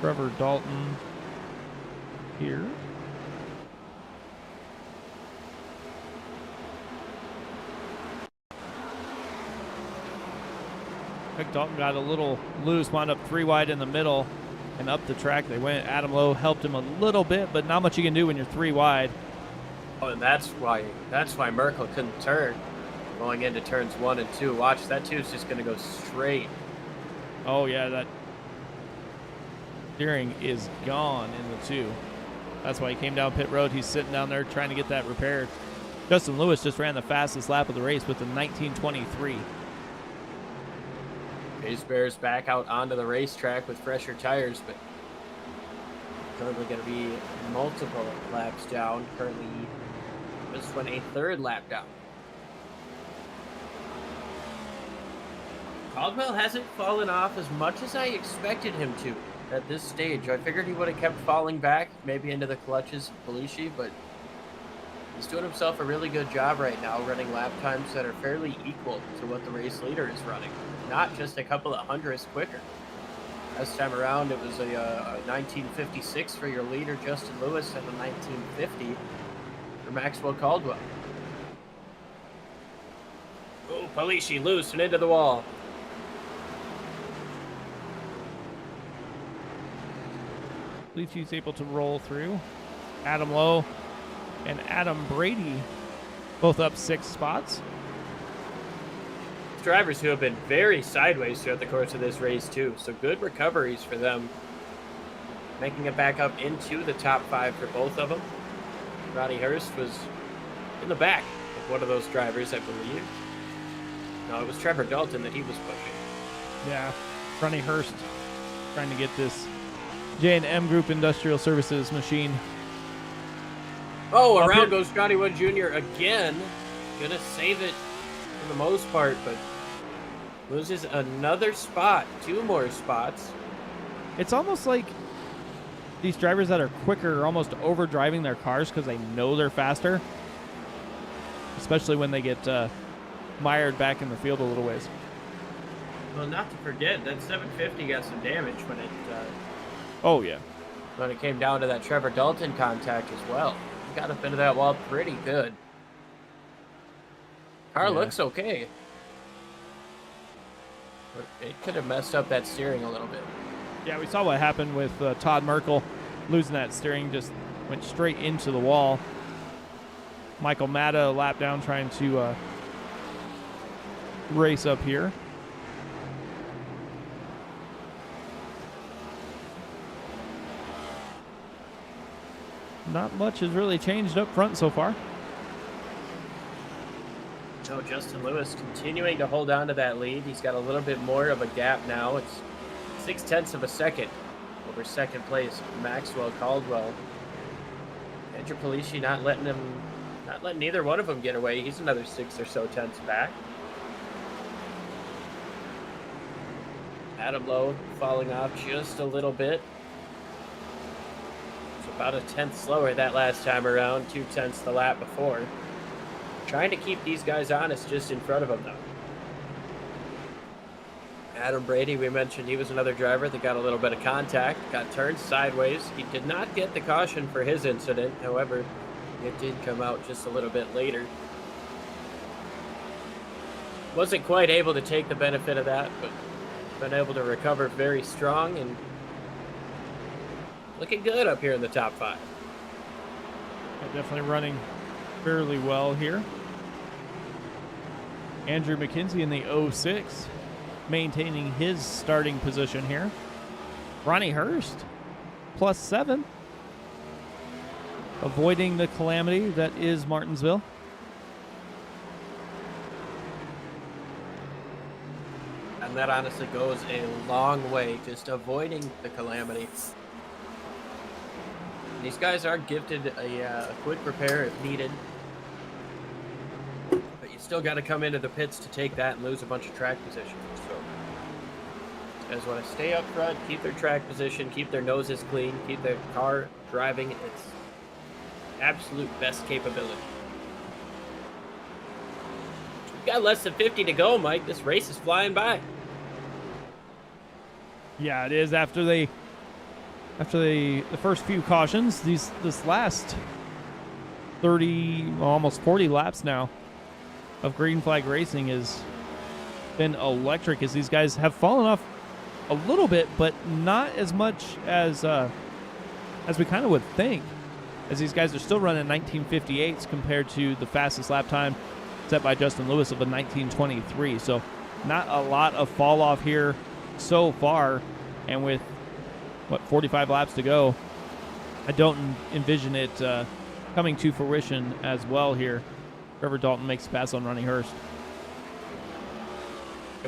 B: Trevor Dalton here. Dalton got a little loose, wound up 3 wide in the middle, and up the track they went. Adam Lowe helped him a little bit, but not much you can do when you're 3 wide.
C: Oh, and that's why Merkel couldn't turn going into turns 1 and 2. Watch, that 2 is just going to go straight.
B: Oh yeah, that steering is gone in the 2. That's why he came down pit road. He's sitting down there trying to get that repaired. Justin Lewis just ran the fastest lap of the race with a 19:23.
C: Pace Bears back out onto the racetrack with fresher tires, but currently going to be multiple laps down. Currently, this one a 3rd lap down. Caldwell hasn't fallen off as much as I expected him to at this stage. I figured he would have kept falling back, maybe into the clutches of Belushi, but he's doing himself a really good job right now, running lap times that are fairly equal to what the race leader is running. Not just a couple of hundredths quicker. Last time around, it was a 1956 for your leader, Justin Lewis, and a 1950 for Maxwell Caldwell. Oh, Belushi loose and into the wall.
B: Belushi's able to roll through. Adam Lowe and Adam Brady both up 6 spots.
C: Drivers who have been very sideways throughout the course of this race too, so good recoveries for them, making it back up into the top 5 for both of them. Roddy Hurst was in the back of one of those drivers, I believe. No, it was Trevor Dalton that he was pushing.
B: Yeah, Ronnie Hurst trying to get this J&M Group Industrial Services machine.
C: Oh, around goes Johnny Wood Jr. again. Gonna save it for the most part, but loses another spot, 2 more spots.
B: It's almost like these drivers that are quicker are almost overdriving their cars because they know they're faster, especially when they get mired back in the field a little ways.
C: Well, not to forget that 750 got some damage when it
B: oh yeah,
C: when it came down to that Trevor Dalton contact as well. got up into that wall pretty good. Car
B: Yeah.
C: looks okay. But it could have messed up that steering a little bit.
B: Yeah, we saw what happened with Todd Merkel losing that steering, just went straight into the wall. Michael Matta a lap down trying to race up here. Not much has really changed up front so far.
C: So Justin Lewis continuing to hold on to that lead. He's got a little bit more of a gap now. It's 0.6 of a second over second place Maxwell Caldwell. Andrew Polici not letting either one of them get away. He's another 6 or so tenths back. Adam Lowe falling off just a little bit. It's about a 10th slower that last time around, 0.2 the lap before. Trying to keep these guys honest just in front of him, though. Adam Brady, we mentioned he was another driver that got a little bit of contact, got turned sideways. He did not get the caution for his incident. However, it did come out just a little bit later. Wasn't quite able to take the benefit of that, but been able to recover very strong and looking good up here in the top 5.
B: Yeah, definitely running fairly well here. Andrew McKenzie in the 06, maintaining his starting position here. Ronnie Hurst, +7, avoiding the calamity that is Martinsville.
C: And that honestly goes a long way, just avoiding the calamity. These guys are gifted a quick repair if needed. But you still got to come into the pits to take that and lose a bunch of track position. So guys want to stay up front, keep their track position, keep their noses clean, keep their car driving its absolute best capability. We've got less than 50 to go, Mike. This race is flying by.
B: Yeah, it is. After the first few cautions, this last 30, almost 40 laps now of green flag racing has been electric, as these guys have fallen off a little bit, but not as much as we kind of would think, as these guys are still running 1958s compared to the fastest lap time set by Justin Lewis of a 1923. So not a lot of fall off here so far, and with 45 laps to go, I don't envision it coming to fruition as well here. Trevor Dalton makes a pass on Ronnie Hurst.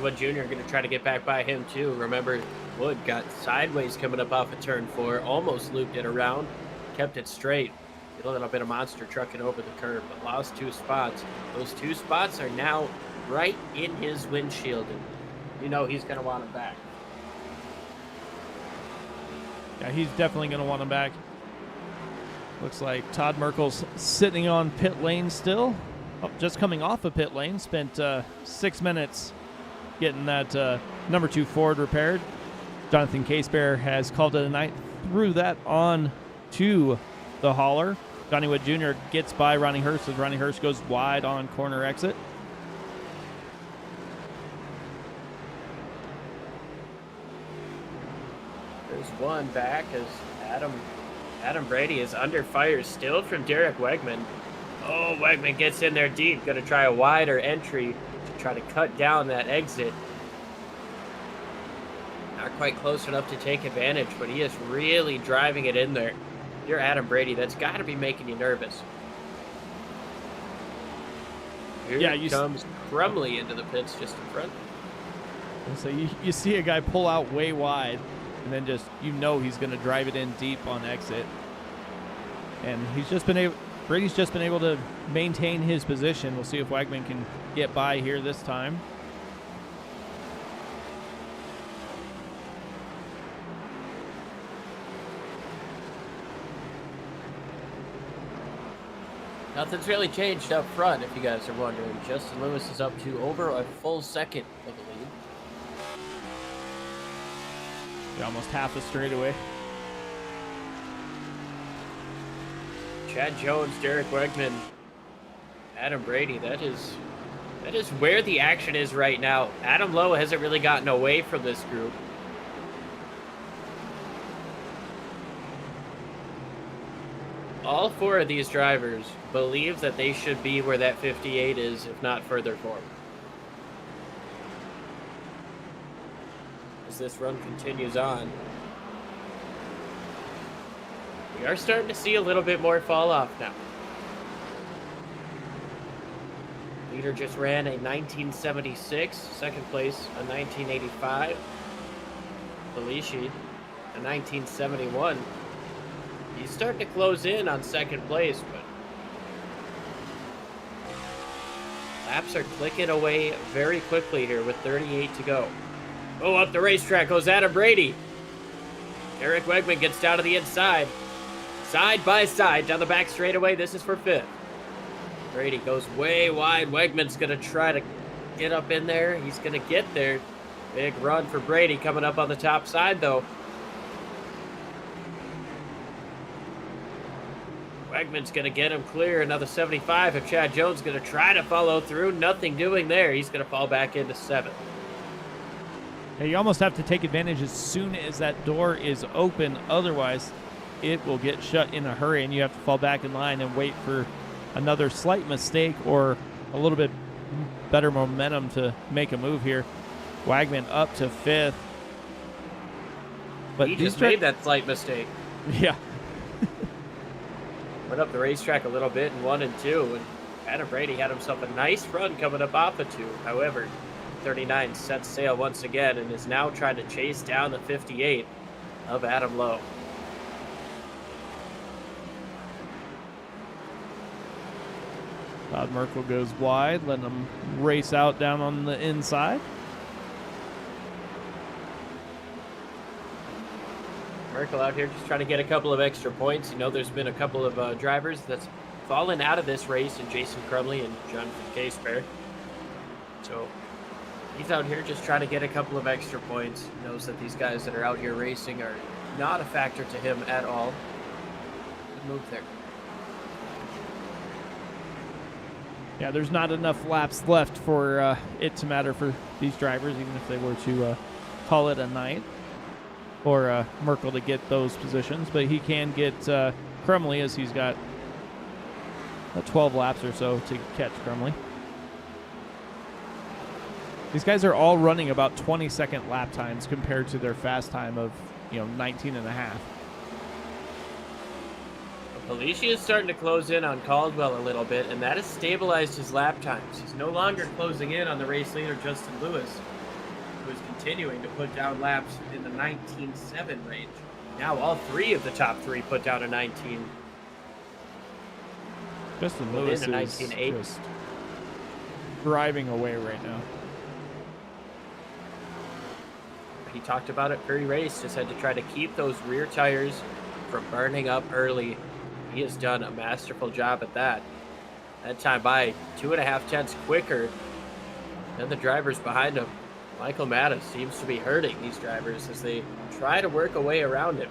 C: Wood Jr. going to try to get back by him too. Remember, Wood got sideways coming up off of turn 4, almost looped it around, kept it straight. A little bit of monster trucking over the curb, but lost 2 spots. Those 2 spots are now right in his windshield, and you know he's going to want them back.
B: Yeah, he's definitely going to want him back. Looks like Todd Merkel's sitting on pit lane still. Oh, just coming off of pit lane. Spent 6 minutes getting that number 2 Ford repaired. Jonathan Casebear has called it a night. Threw that on to the hauler. Johnny Wood Jr. gets by Ronnie Hurst as Ronnie Hurst goes wide on corner exit.
C: There's one back as Adam Brady is under fire still from Derek Wegman. Oh, Wegman gets in there deep. Going to try a wider entry to try to cut down that exit. Not quite close enough to take advantage, but he is really driving it in there. You're Adam Brady. That's got to be making you nervous. Here comes Crumley into the pits just in front.
B: And so you see a guy pull out way wide, and then just, he's going to drive it in deep on exit. And Brady's just been able to maintain his position. We'll see if Wegman can get by here this time.
C: Nothing's really changed up front, if you guys are wondering. Justin Lewis is up to over a full second of the lead.
B: Almost half a straightaway.
C: Chad Jones, Derek Wegman, Adam Brady. That is where the action is right now. Adam Lowe hasn't really gotten away from this group. All four of these drivers believe that they should be where that 58 is, if not further forward. As this run continues on, we are starting to see a little bit more fall off now. Leader just ran a 1976, second place a 1985. Felici a 1971. He's starting to close in on second place, but laps are clicking away very quickly here with 38 to go. Oh, up the racetrack goes Adam Brady. Derek Wegman gets down to the inside. Side by side down the back straightaway. This is for fifth. Brady goes way wide. Wegman's going to try to get up in there. He's going to get there. Big run for Brady coming up on the top side, though. Wegman's going to get him clear. Another 75. If Chad Jones going to try to follow through, nothing doing there. He's going to fall back into seventh.
B: Yeah, you almost have to take advantage as soon as that door is open. Otherwise, it will get shut in a hurry, and you have to fall back in line and wait for another slight mistake or a little bit better momentum to make a move here. Wegman up to fifth. But
C: he just made that slight mistake.
B: Yeah.
C: Went up the racetrack a little bit in 1 and 2, and Adam Brady had himself a nice run coming up off of 2. However, 39 sets sail once again and is now trying to chase down the 58 of Adam Lowe.
B: Todd Merkel goes wide, letting him race out down on the inside.
C: Merkel out here just trying to get a couple of extra points. You know, there's been a couple of drivers that's fallen out of this race, and Jason Crumley and Jonathan Casebear. So he's out here just trying to get a couple of extra points. He knows that these guys that are out here racing are not a factor to him at all. Good move there.
B: Yeah, there's not enough laps left for it to matter for these drivers, even if they were to call it a night, or Merkel to get those positions. But he can get Crumley, as he's got 12 laps or so to catch Crumley. These guys are all running about 20-second lap times compared to their fast time of 19 and a half.
C: Felici is starting to close in on Caldwell a little bit, and that has stabilized his lap times. He's no longer closing in on the race leader, Justin Lewis, who is continuing to put down laps in the 19.7 range. Now all three of the top three put down a 19.
B: Justin Lewis is
C: 19.8.
B: just driving away right now.
C: He talked about it pre-race, just had to try to keep those rear tires from burning up early. He has done a masterful job at that. That time by 2.5 tenths quicker than the drivers behind him. Michael Mattis seems to be hurting these drivers as they try to work a way around him.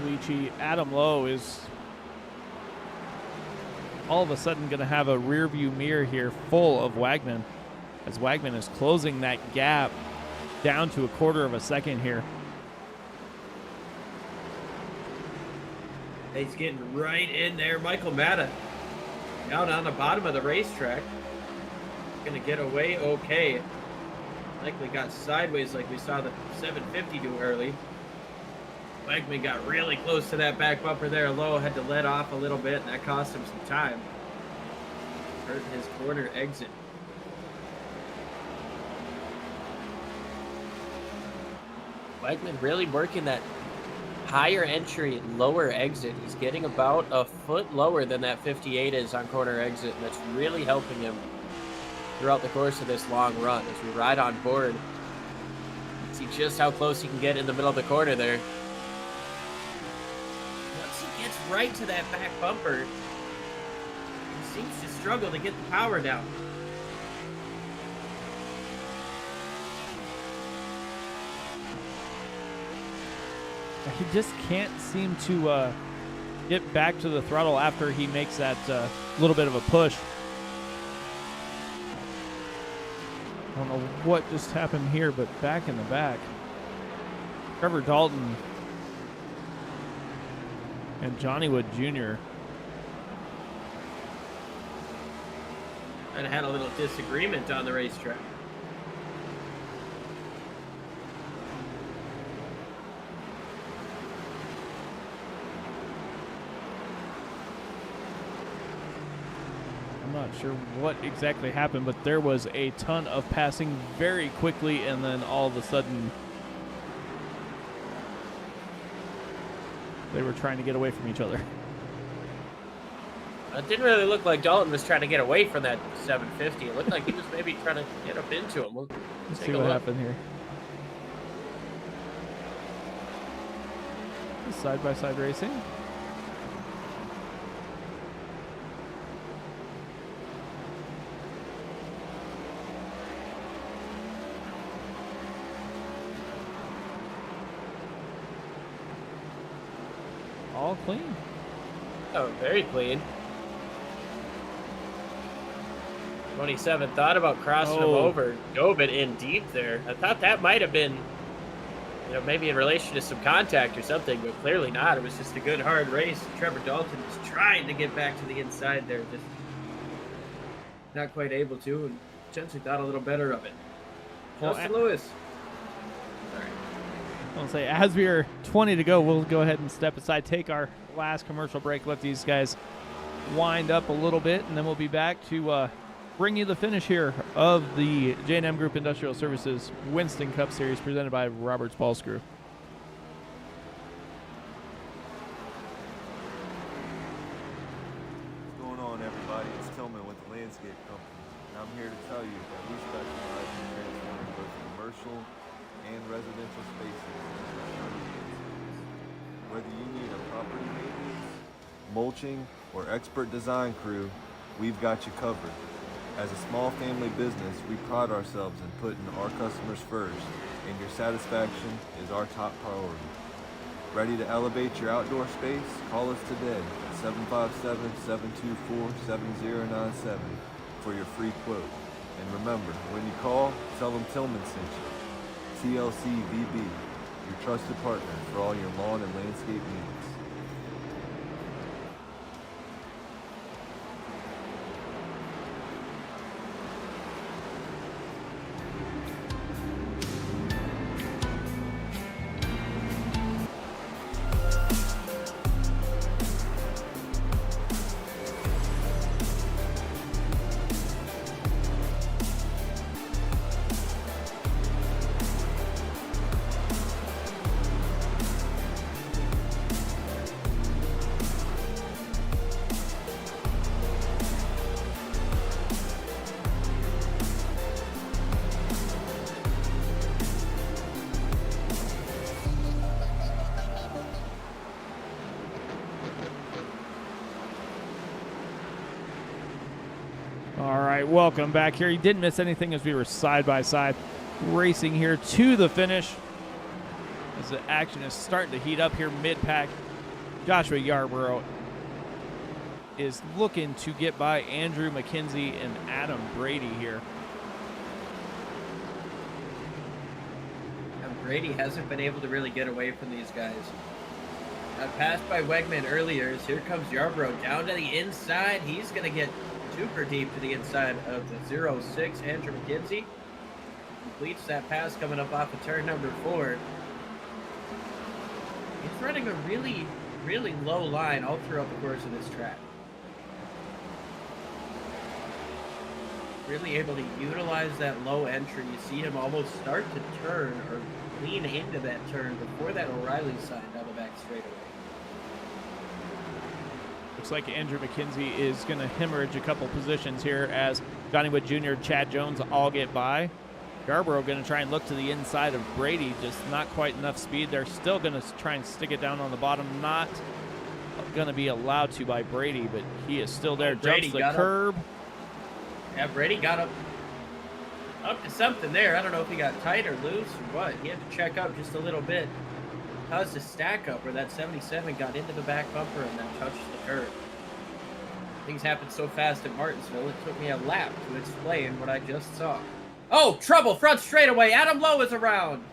B: Felici, Adam Lowe is all of a sudden going to have a rear view mirror here full of Wegman, as Wegman is closing that gap down to 1/4 of a second here.
C: He's getting right in there. Michael Matta down on the bottom of the racetrack. Going to get away okay. Likely got sideways like we saw the 750 do early. Wegman got really close to that back bumper there. Lowe had to let off a little bit, and that cost him some time. Hurt his corner exit. Wegman really working that higher entry, lower exit. He's getting about a foot lower than that 58 is on corner exit, and that's really helping him throughout the course of this long run. As we ride on board, see just how close he can get in the middle of the corner there. Once he gets right to that back bumper, he seems to struggle to get the power down.
B: He just can't seem to get back to the throttle after he makes that little bit of a push. I don't know what just happened here, but back in the back, Trevor Dalton and Johnny Wood Jr.
C: And had a little disagreement on the racetrack.
B: I'm not sure what exactly happened, but there was a ton of passing very quickly, and then all of a sudden they were trying to get away from each other.
C: It didn't really look like Dalton was trying to get away from that 750. It looked like he was maybe trying to get up into him.
B: Let's
C: take
B: see
C: a
B: what
C: look.
B: happened here. Side-by-side racing. All clean.
C: Oh, very clean. 27 thought about crossing him over, dove it in deep there. I thought that might have been, maybe in relation to some contact or something, but clearly not. It was just a good hard race. Trevor Dalton was trying to get back to the inside there, just not quite able to, and potentially thought a little better of it.
B: Well,
C: Justin Lewis.
B: I'll say, as we're 20 to go, we'll go ahead and step aside, take our last commercial break, let these guys wind up a little bit, and then we'll be back to bring you the finish here of the J&M Group Industrial Services Winston Cup Series presented by Roberts Ballscrew.
E: What's going on, everybody? It's Tillman with the Landscape Company, and I'm here to tell you that we specialize in transforming both commercial and residential spaces into stunning landscapes. Whether you need a property maintenance, mulching, or expert design crew, we've got you covered. As a small family business, we pride ourselves in putting our customers first, and your satisfaction is our top priority. Ready to elevate your outdoor space? Call us today at 757-724-7097 for your free quote. And remember, when you call, tell them Tillman sent you. TLC VB, your trusted partner for all your lawn and landscape needs.
B: All right, welcome back here. You didn't miss anything as we were side-by-side racing here to the finish. As the action is starting to heat up here mid-pack, Joshua Yarborough is looking to get by Andrew McKenzie and Adam Brady here.
C: And Brady hasn't been able to really get away from these guys. Got passed by Wegman earlier. So here comes Yarborough down to the inside. He's going to get super deep to the inside of the 06. Andrew McKenzie completes that pass coming up off of turn number 4. He's running a really, really low line all throughout the course of this track. Really able to utilize that low entry. You see him almost start to turn or lean into that turn before that O'Reilly sign down the back straightaway.
B: Looks like Andrew McKenzie is going to hemorrhage a couple positions here as Johnny Wood Jr., Chad Jones all get by. Yarborough going to try and look to the inside of Brady, just not quite enough speed. They're still going to try and stick it down on the bottom. Not going to be allowed to by Brady, but he is still there. Jumps the curb.
C: Yeah, Brady got up to something there. I don't know if he got tight or loose or what. He had to check up just a little bit. caused a stack up where that 77 got into the back bumper and then touched the curb. Things happened so fast at Martinsville, it took me a lap to explain what I just saw. Oh, trouble! Front straightaway! Adam Lowe is around!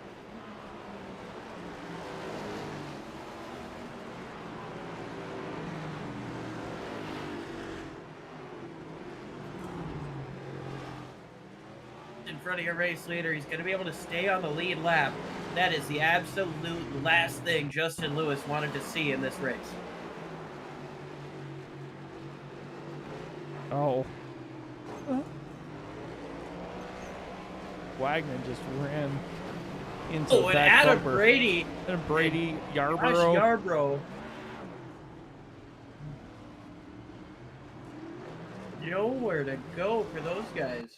C: In front of your race leader, he's going to be able to stay on the lead lap. That is the absolute last thing Justin Lewis wanted to see in this race.
B: Oh. Wagner just ran into the
C: and
B: back
C: Adam
B: bumper.
C: Brady.
B: Adam Brady,
C: Josh
B: Yarborough.
C: Yarborough. Nowhere to go for those guys.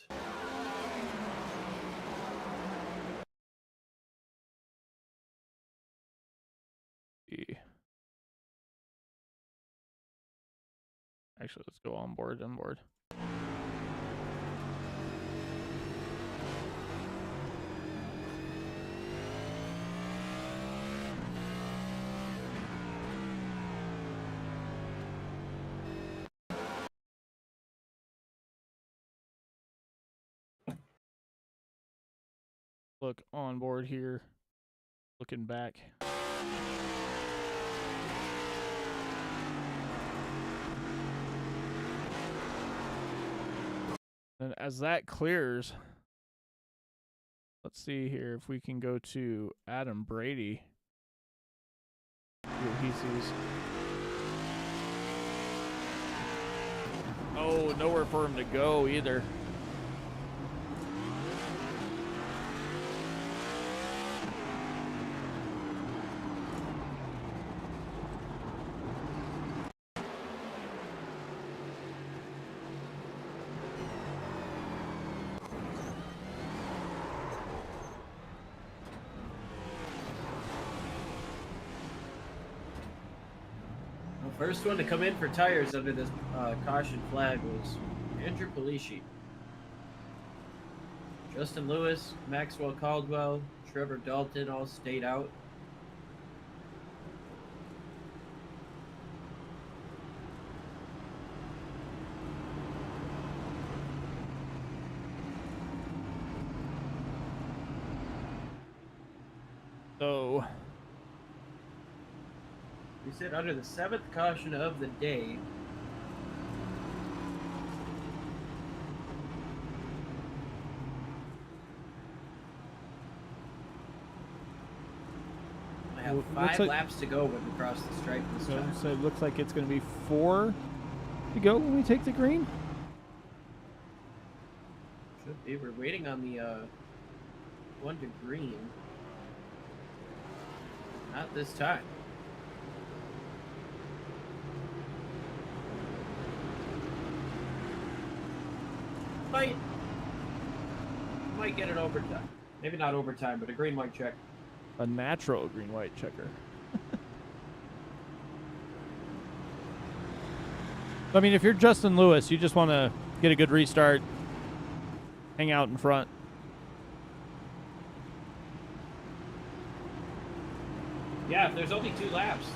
B: Actually, let's go on board. Look on board here. Looking back. And as that clears, let's see here if we can go to Adam Brady. See what he sees. Oh, nowhere for him to go either.
C: First one to come in for tires under this caution flag was Andrew Polici. Justin Lewis, Maxwell Caldwell, Trevor Dalton all stayed out.
B: So
C: we sit under the 7th caution of the day. I have 5 laps to go when we cross the stripe this time.
B: So it looks like it's going to be 4 to go when we take the green.
C: Should be. We're waiting on the 1 to green. Not this time. Might get it overtime. Maybe not overtime, but a green white check.
B: A natural green white checker. I mean, if you're Justin Lewis, you just want to get a good restart, hang out in front.
C: Yeah, if there's only 2 laps,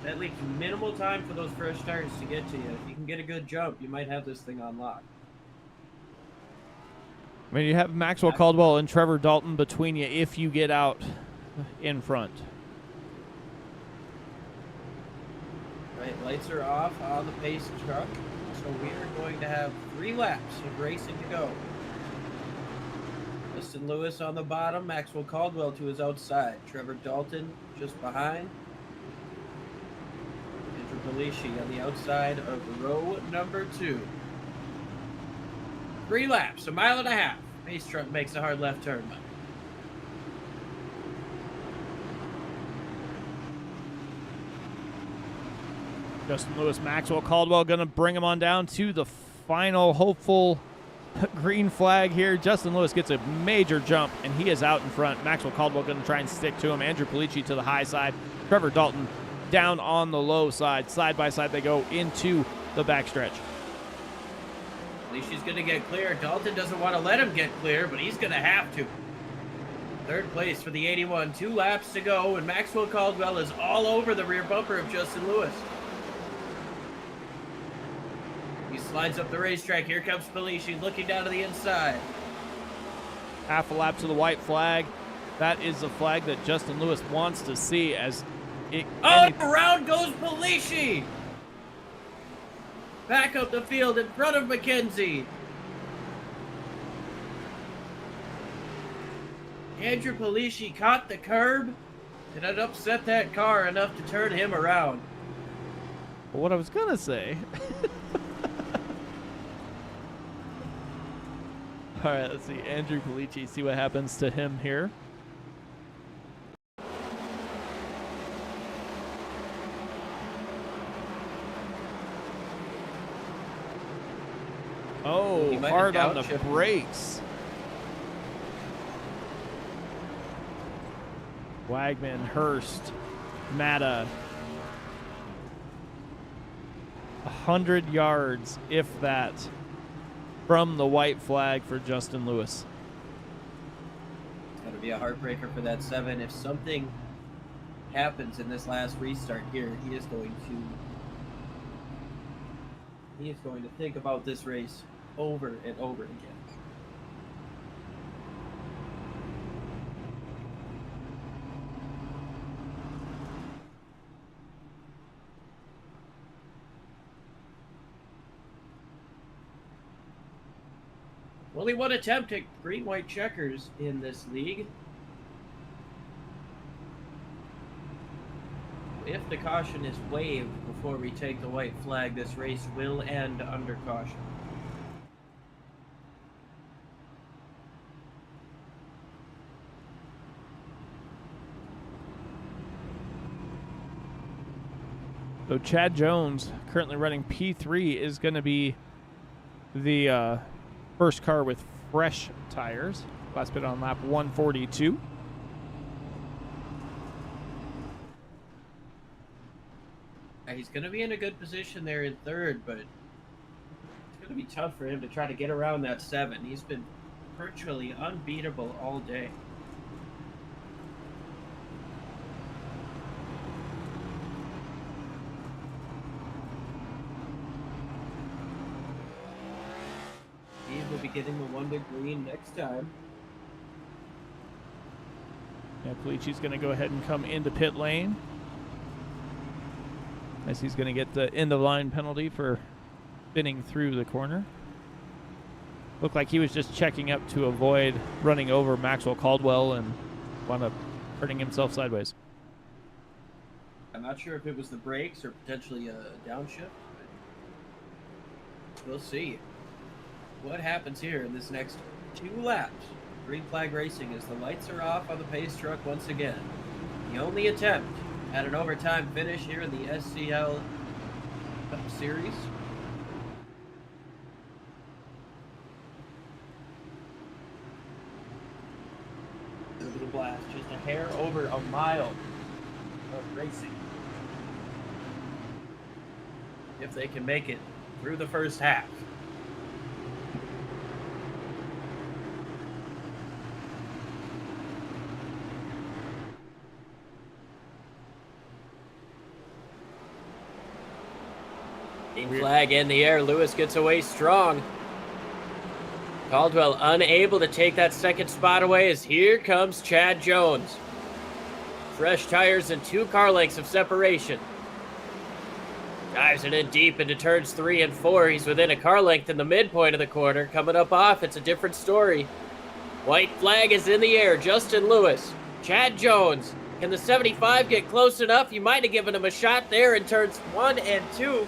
C: that leaves minimal time for those fresh tires to get to you. If you can get a good jump, you might have this thing on lock.
B: I mean, you have Maxwell Caldwell and Trevor Dalton between you if you get out in front.
C: Right, lights are off on the pace truck, so we are going to have 3 laps of racing to go. Justin Lewis on the bottom, Maxwell Caldwell to his outside, Trevor Dalton just behind, Andrew Polici on the outside of row number 2. 3 laps, 1.5 miles. Pace truck makes a hard left turn.
B: Justin Lewis, Maxwell Caldwell going to bring him on down to the final hopeful green flag here. Justin Lewis gets a major jump, and he is out in front. Maxwell Caldwell going to try and stick to him. Andrew Polici to the high side. Trevor Dalton down on the low side. Side by side they go into the backstretch.
C: Polici's going to get clear. Dalton doesn't want to let him get clear, but he's going to have to. Third place for the 81. 2 laps to go, and Maxwell Caldwell is all over the rear bumper of Justin Lewis. He slides up the racetrack. Here comes Felici looking down to the inside.
B: Half a lap to the white flag. That is the flag that Justin Lewis wants to see as it...
C: Around goes Felici! Back up the field in front of McKenzie. Andrew Polici caught the curb, and it upset that car enough to turn him around.
B: Well, what I was going to say... All right, let's see. Andrew Polici, see what happens to him here. Oh, hard on the brakes. Wagman, Hurst, Matta. 100 yards, if that, from the white flag for Justin Lewis.
C: It's going to be a heartbreaker for that 7. If something happens in this last restart here, he is going to think about this race over and over again. Only one attempt at green-white checkers in this league. If the caution is waived before we take the white flag, this race will end under caution.
B: So Chad Jones, currently running P3, is going to be the first car with fresh tires. Last pit on lap 142.
C: He's going to be in a good position there in third, but it's going to be tough for him to try to get around that 7. He's been virtually unbeatable all day. He will be getting the 1 to green next time.
B: Yeah, Polici's going to go ahead and come into pit lane, as he's going to get the end-of-line penalty for spinning through the corner. Looked like he was just checking up to avoid running over Maxwell Caldwell and wound up hurting himself sideways.
C: I'm not sure if it was the brakes or potentially a downshift, but we'll see what happens here in this next 2 laps. Green flag racing as the lights are off on the pace truck once again. The only attempt at an overtime finish here in the SCL Cup Series. Look at the blast, just a hair over a mile of racing. If they can make it through the first half. Green flag in the air. Lewis gets away strong. Caldwell unable to take that second spot away as here comes Chad Jones. Fresh tires and 2 car lengths of separation. Dives it in deep into turns 3 and 4. He's within a car length in the midpoint of the corner. Coming up off, it's a different story. White flag is in the air. Justin Lewis, Chad Jones. Can the 75 get close enough? You might have given him a shot there in turns 1 and 2.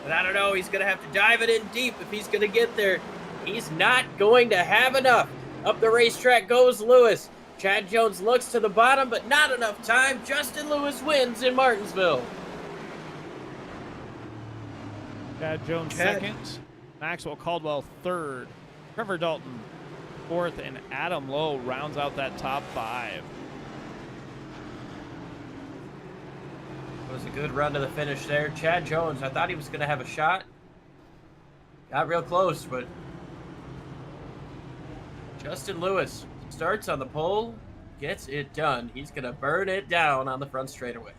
C: But I don't know, he's going to have to dive it in deep if he's going to get there. He's not going to have enough. Up the racetrack goes Lewis. Chad Jones looks to the bottom, but not enough time. Justin Lewis wins in Martinsville.
B: Chad Jones second. Maxwell Caldwell third. Trevor Dalton fourth. And Adam Lowe rounds out that top 5.
C: It was a good run to the finish there. Chad Jones, I thought he was going to have a shot. Got real close, but Justin Lewis starts on the pole, gets it done. He's going to burn it down on the front straightaway.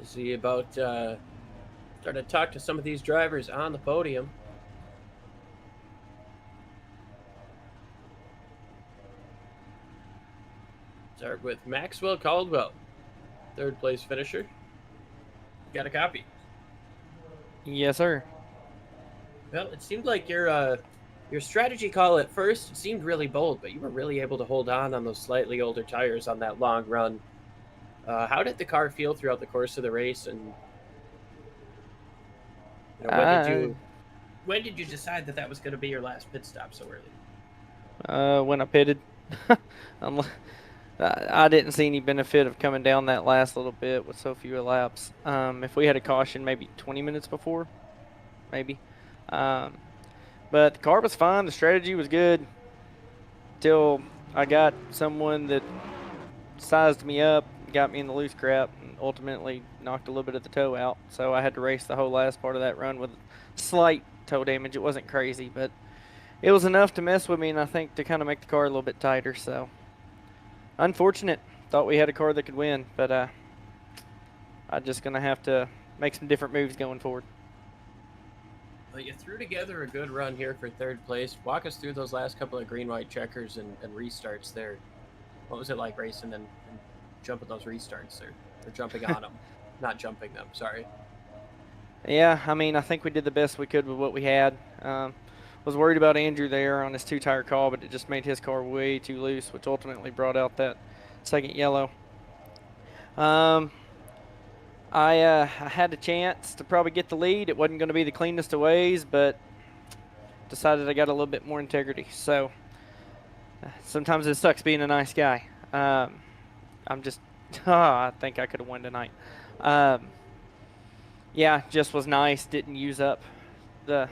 C: See about starting to talk to some of these drivers on the podium. Start with Maxwell Caldwell, third place finisher. Got a copy?
F: Yes, sir.
C: Well, it seemed like your strategy call at first seemed really bold, but you were really able to hold on those slightly older tires on that long run. How did the car feel throughout the course of the race, and when did you decide that was going to be your last pit stop so early?
F: When I pitted, I didn't see any benefit of coming down that last little bit with so few laps. If we had a caution, maybe 20 minutes before, maybe. But the car was fine. The strategy was good till I got someone that sized me up, got me in the loose crap, and ultimately knocked a little bit of the toe out. So I had to race the whole last part of that run with slight toe damage. It wasn't crazy, but it was enough to mess with me, and I think to kind of make the car a little bit tighter. So unfortunate. Thought we had a car that could win, but I'm just going to have to make some different moves going forward.
C: Well, you threw together a good run here for third place. Walk us through those last couple of green-white checkers and restarts there. What was it like racing and jumping those restarts or jumping on them? Not jumping them, sorry.
F: Yeah, I mean, I think we did the best we could with what we had. Was worried about Andrew there on his two-tire call, but it just made his car way too loose, which ultimately brought out that second yellow. I had a chance to probably get the lead. It wasn't going to be the cleanest of ways, but decided I got a little bit more integrity. So sometimes it sucks being a nice guy. I'm just, I think I could have won tonight. Yeah, just was nice. Didn't use up the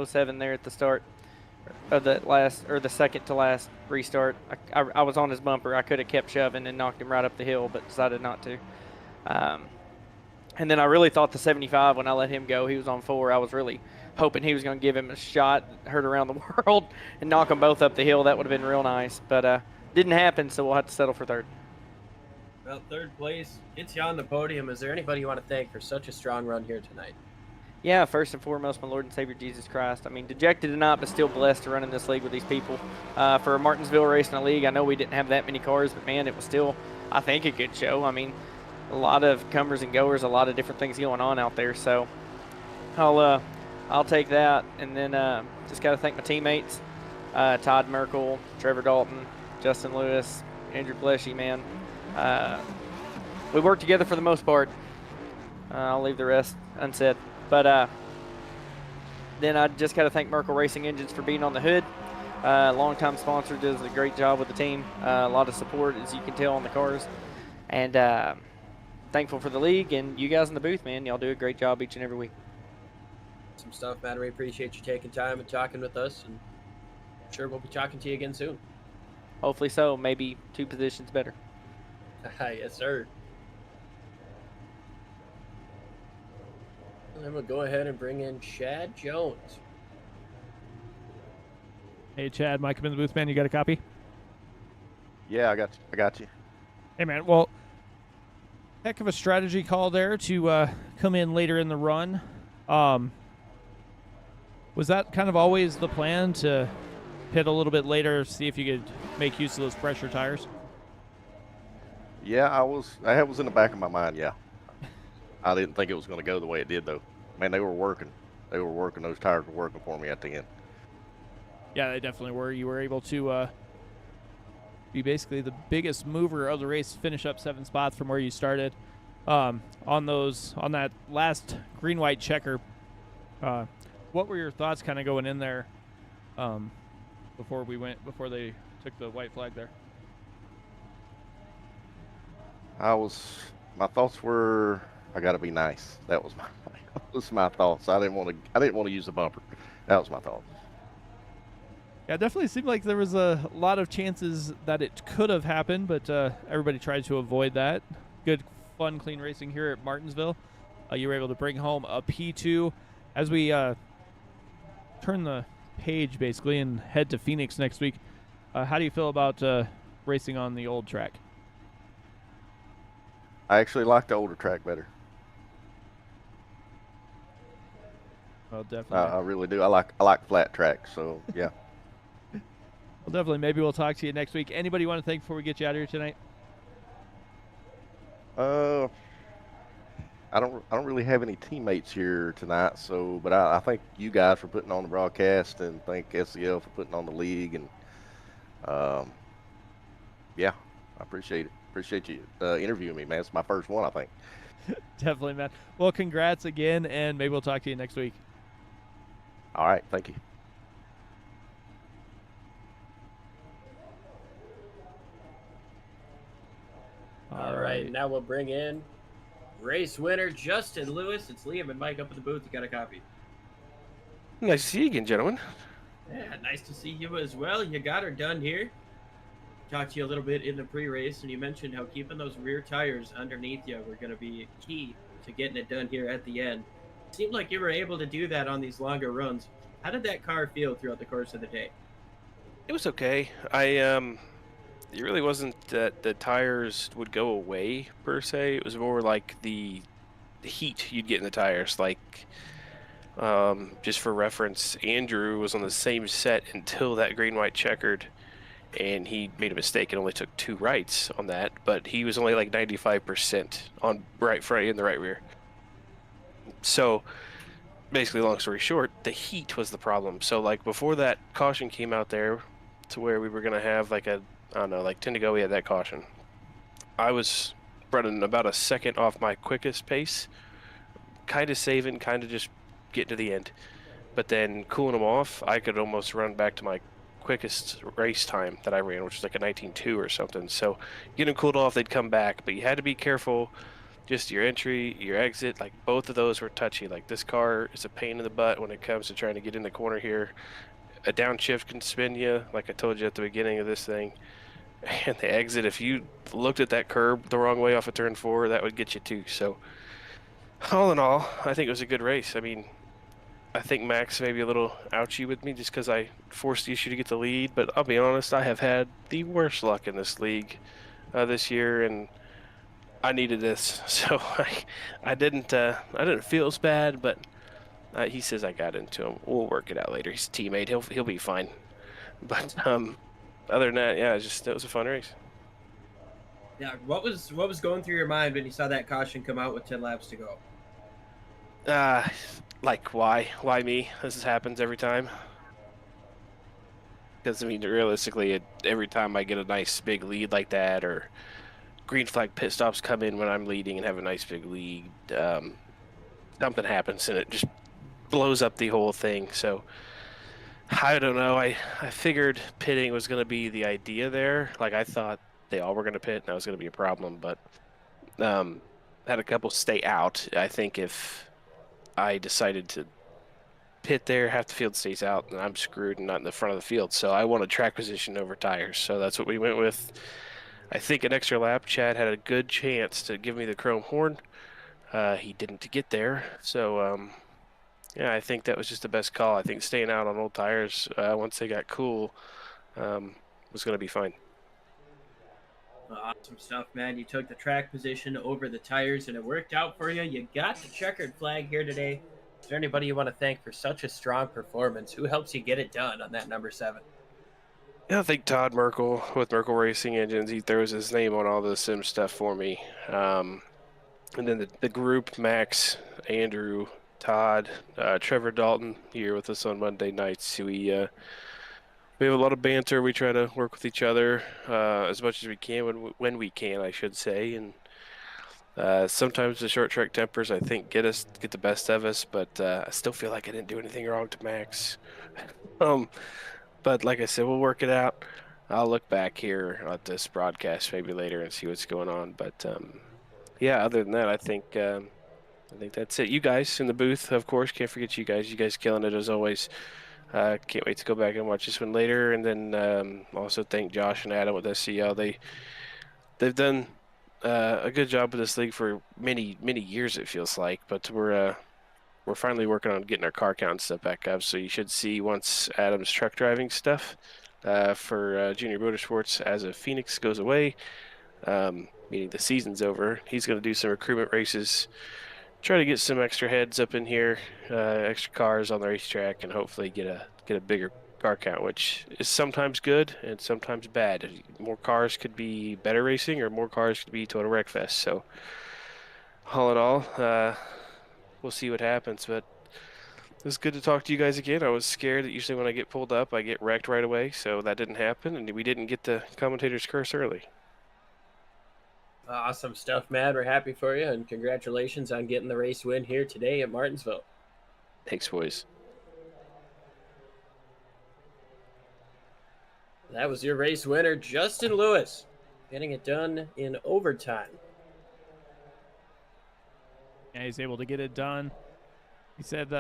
F: 07 there at the start of the second to last restart. I was on his bumper. I could have kept shoving and knocked him right up the hill, but decided not to. And then I really thought the 75, when I let him go, he was on 4. I was really hoping he was going to give him a shot, heard around the world, and knock them both up the hill. That would have been real nice, but didn't happen, so we'll have to settle for third.
C: Well, third place gets you on the podium. Is there anybody you want to thank for such a strong run here tonight?
F: Yeah, first and foremost, my Lord and Savior Jesus Christ. I mean, dejected or not, but still blessed to run in this league with these people. For a Martinsville race in a league, I know we didn't have that many cars, but man, it was still, I think, a good show. I mean, a lot of comers and goers, a lot of different things going on out there. So I'll take that, and then just got to thank my teammates, Todd Merkel, Trevor Dalton, Justin Lewis, Andrew Pleshy, man. We worked together for the most part. I'll leave the rest unsaid. But then I just got to thank Merkel Racing Engines for being on the hood. Longtime sponsor, does a great job with the team. A lot of support, as you can tell, on the cars. And thankful for the league and you guys in the booth, man. Y'all do a great job each and every week.
C: Some stuff, man. We appreciate you taking time and talking with us. And I'm sure we'll be talking to you again soon.
F: Hopefully so. Maybe 2 positions better.
C: Yes, sir. Then we'll go ahead and bring in Chad Jones.
B: Hey, Chad, Mike, I'm in the booth, man. You got a copy?
G: Yeah, I got you.
B: Hey, man. Well, heck of a strategy call there to come in later in the run. Was that kind of always the plan, to pit a little bit later, see if you could make use of those pressure tires?
G: Yeah, that was in the back of my mind, yeah. I didn't think it was going to go the way it did, though. Man, they were working. Those tires were working for me at the end.
B: Yeah, they definitely were. You were able to be basically the biggest mover of the race, finish up 7 spots from where you started. On that last green-white checker, what were your thoughts kind of going in there before they took the white flag there?
G: My thoughts were, I got to be nice. That was my, that was my thoughts. I didn't want to use the bumper. That was my thoughts.
B: Yeah, it definitely seemed like there was a lot of chances that it could have happened, but everybody tried to avoid that. Good, fun, clean racing here at Martinsville. You were able to bring home a P2. As we turn the page, basically, and head to Phoenix next week, how do you feel about racing on the old track?
G: I actually like the older track better.
B: Well, definitely.
G: I really do. I like flat track, so yeah.
B: Well, definitely. Maybe we'll talk to you next week. Anybody you want to thank before we get you out of here tonight?
G: I don't really have any teammates here tonight, but I thank you guys for putting on the broadcast, and thank SCL for putting on the league, and yeah, I appreciate it. Appreciate you interviewing me, man. It's my first one, I think.
B: Definitely, man. Well, congrats again, and maybe we'll talk to you next week.
G: All right, thank you.
C: All right, now we'll bring in race winner Justin Lewis. It's Liam and Mike up in the booth. You got a copy?
D: Nice to see you again, gentlemen.
C: Yeah, nice to see you as well. You got her done here. Talked to you a little bit in the pre-race, and you mentioned how keeping those rear tires underneath you were going to be key to getting it done here at the end. It seemed like you were able to do that on these longer runs. How did that car feel throughout the course of the day?
D: It was okay. It really wasn't that the tires would go away per se. It was more like the heat you'd get in the tires. Like, just for reference, Andrew was on the same set until that green-white checkered, and he made a mistake and only took 2 rights on that, but he was only like 95% on right front and the right rear. So basically, long story short, the heat was the problem. So like before that caution came out there to where we were going to have like a, I don't know, like 10 to go, we had that caution. I was running about a second off my quickest pace, kind of saving, kind of just getting to the end. But then cooling them off, I could almost run back to my quickest race time that I ran, which was like a 19.2 or something. So getting cooled off, they'd come back, but you had to be careful. Just your entry, your exit, like both of those were touchy. Like this car is a pain in the butt when it comes to trying to get in the corner here. A downshift can spin you, like I told you at the beginning of this thing. And the exit, if you looked at that curb the wrong way off of turn 4, that would get you too. So all in all, I think it was a good race. I mean, I think Max may be a little ouchy with me just because I forced the issue to get the lead, but I'll be honest, I have had the worst luck in this league this year, and I needed this. So I didn't feel as bad, but he says I got into him. We'll work it out later. He's a teammate. He'll be fine. But other than that, yeah, it was a fun race.
C: Yeah, what was going through your mind when you saw that caution come out with 10 laps to go?
D: Like why me? This happens every time. Because I mean, realistically, every time I get a nice big lead like that, or green flag pit stops come in when I'm leading and have a nice big lead, something happens and it just blows up the whole thing. So I don't know. I figured pitting was going to be the idea there. Like I thought they all were going to pit and that was going to be a problem, but had a couple stay out. I think if I decided to pit there, half the field stays out, and I'm screwed and not in the front of the field. So I wanted track position over tires. So that's what we went with. I think an extra lap, Chad had a good chance to give me the chrome horn. He didn't get there. So, yeah, I think that was just the best call. I think staying out on old tires once they got cool was going to be fine.
C: Awesome stuff, man. You took the track position over the tires, and it worked out for you. You got the checkered flag here today. Is there anybody you want to thank for such a strong performance? Who helps you get it done on that number 7?
D: Yeah, I think Todd Merkel with Merkel Racing Engines. He throws his name on all the sim stuff for me. And then the group, Max, Andrew, Todd, Trevor Dalton here with us on Monday nights. We have a lot of banter. We try to work with each other as much as we can when we can, I should say. And sometimes the short track tempers, I think, get the best of us. But I still feel like I didn't do anything wrong to Max. But like I said, we'll work it out. I'll look back here at this broadcast maybe later and see what's going on. But yeah, other than that, I think that's it. You guys in the booth, of course, can't forget you guys. You guys killing it as always. Can't wait to go back and watch this one later. And then also thank Josh and Adam with SCL. They've done a good job with this league for many years, it feels like. But we're finally working on getting our car count and stuff back up. So you should see once Adam's truck driving stuff for Junior Motorsports as of Phoenix goes away, meaning the season's over. He's going to do some recruitment races, try to get some extra heads up in here, extra cars on the racetrack, and hopefully get a bigger car count, which is sometimes good and sometimes bad. More cars could be better racing, or more cars could be total wreck fest. So all in all, we'll see what happens. But it was good to talk to you guys again. I was scared that usually when I get pulled up, I get wrecked right away, so that didn't happen, and we didn't get the commentator's curse early.
C: Awesome stuff, man. We're happy for you, and congratulations on getting the race win here today at Martinsville.
D: Thanks, boys.
C: That was your race winner, Justin Lewis, getting it done in overtime.
B: Yeah, he's able to get it done. He said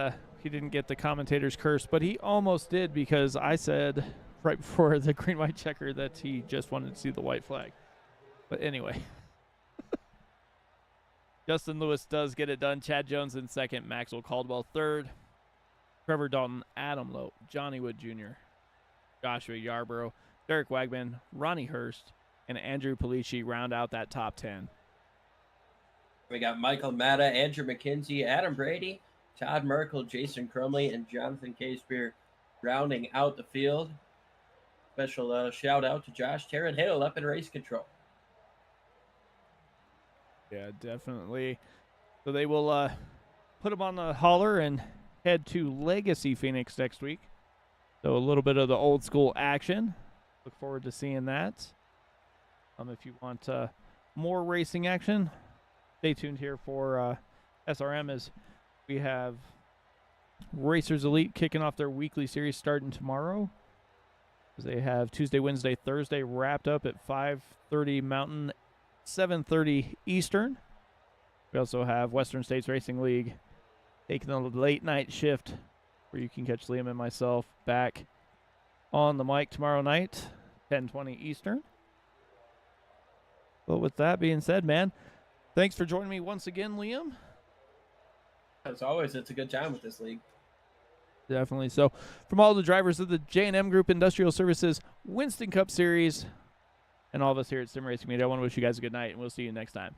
B: he didn't get the commentator's curse, but he almost did, because I said right before the green-white checker that he just wanted to see the white flag. But anyway, Justin Lewis does get it done. Chad Jones in second, Maxwell Caldwell third, Trevor Dalton, Adam Lowe, Johnny Wood Jr., Joshua Yarborough, Derek Wagman, Ronnie Hurst, and Andrew Polici round out that top 10.
C: We got Michael Matta, Andrew McKenzie, Adam Brady, Todd Merkel, Jason Crumley, and Jonathan Caspear rounding out the field. Special shout out to Josh Tarrant Hill up in race control.
B: Yeah, definitely. So they will put him on the hauler and head to Legacy Phoenix next week. So a little bit of the old school action. Look forward to seeing that. If you want more racing action, stay tuned here for SRM, as we have Racers Elite kicking off their weekly series starting tomorrow. As they have Tuesday, Wednesday, Thursday wrapped up at 5:30 Mountain, 7:30 Eastern. We also have Western States Racing League taking the late night shift, where you can catch Liam and myself back on the mic tomorrow night, 10:20 Eastern. But with that being said, man, thanks for joining me once again, Liam.
C: As always, it's a good time with this league.
B: Definitely. So from all the drivers of the J&M Group Industrial Services Winston Cup Series and all of us here at Sim Racing Media, I want to wish you guys a good night, and we'll see you next time.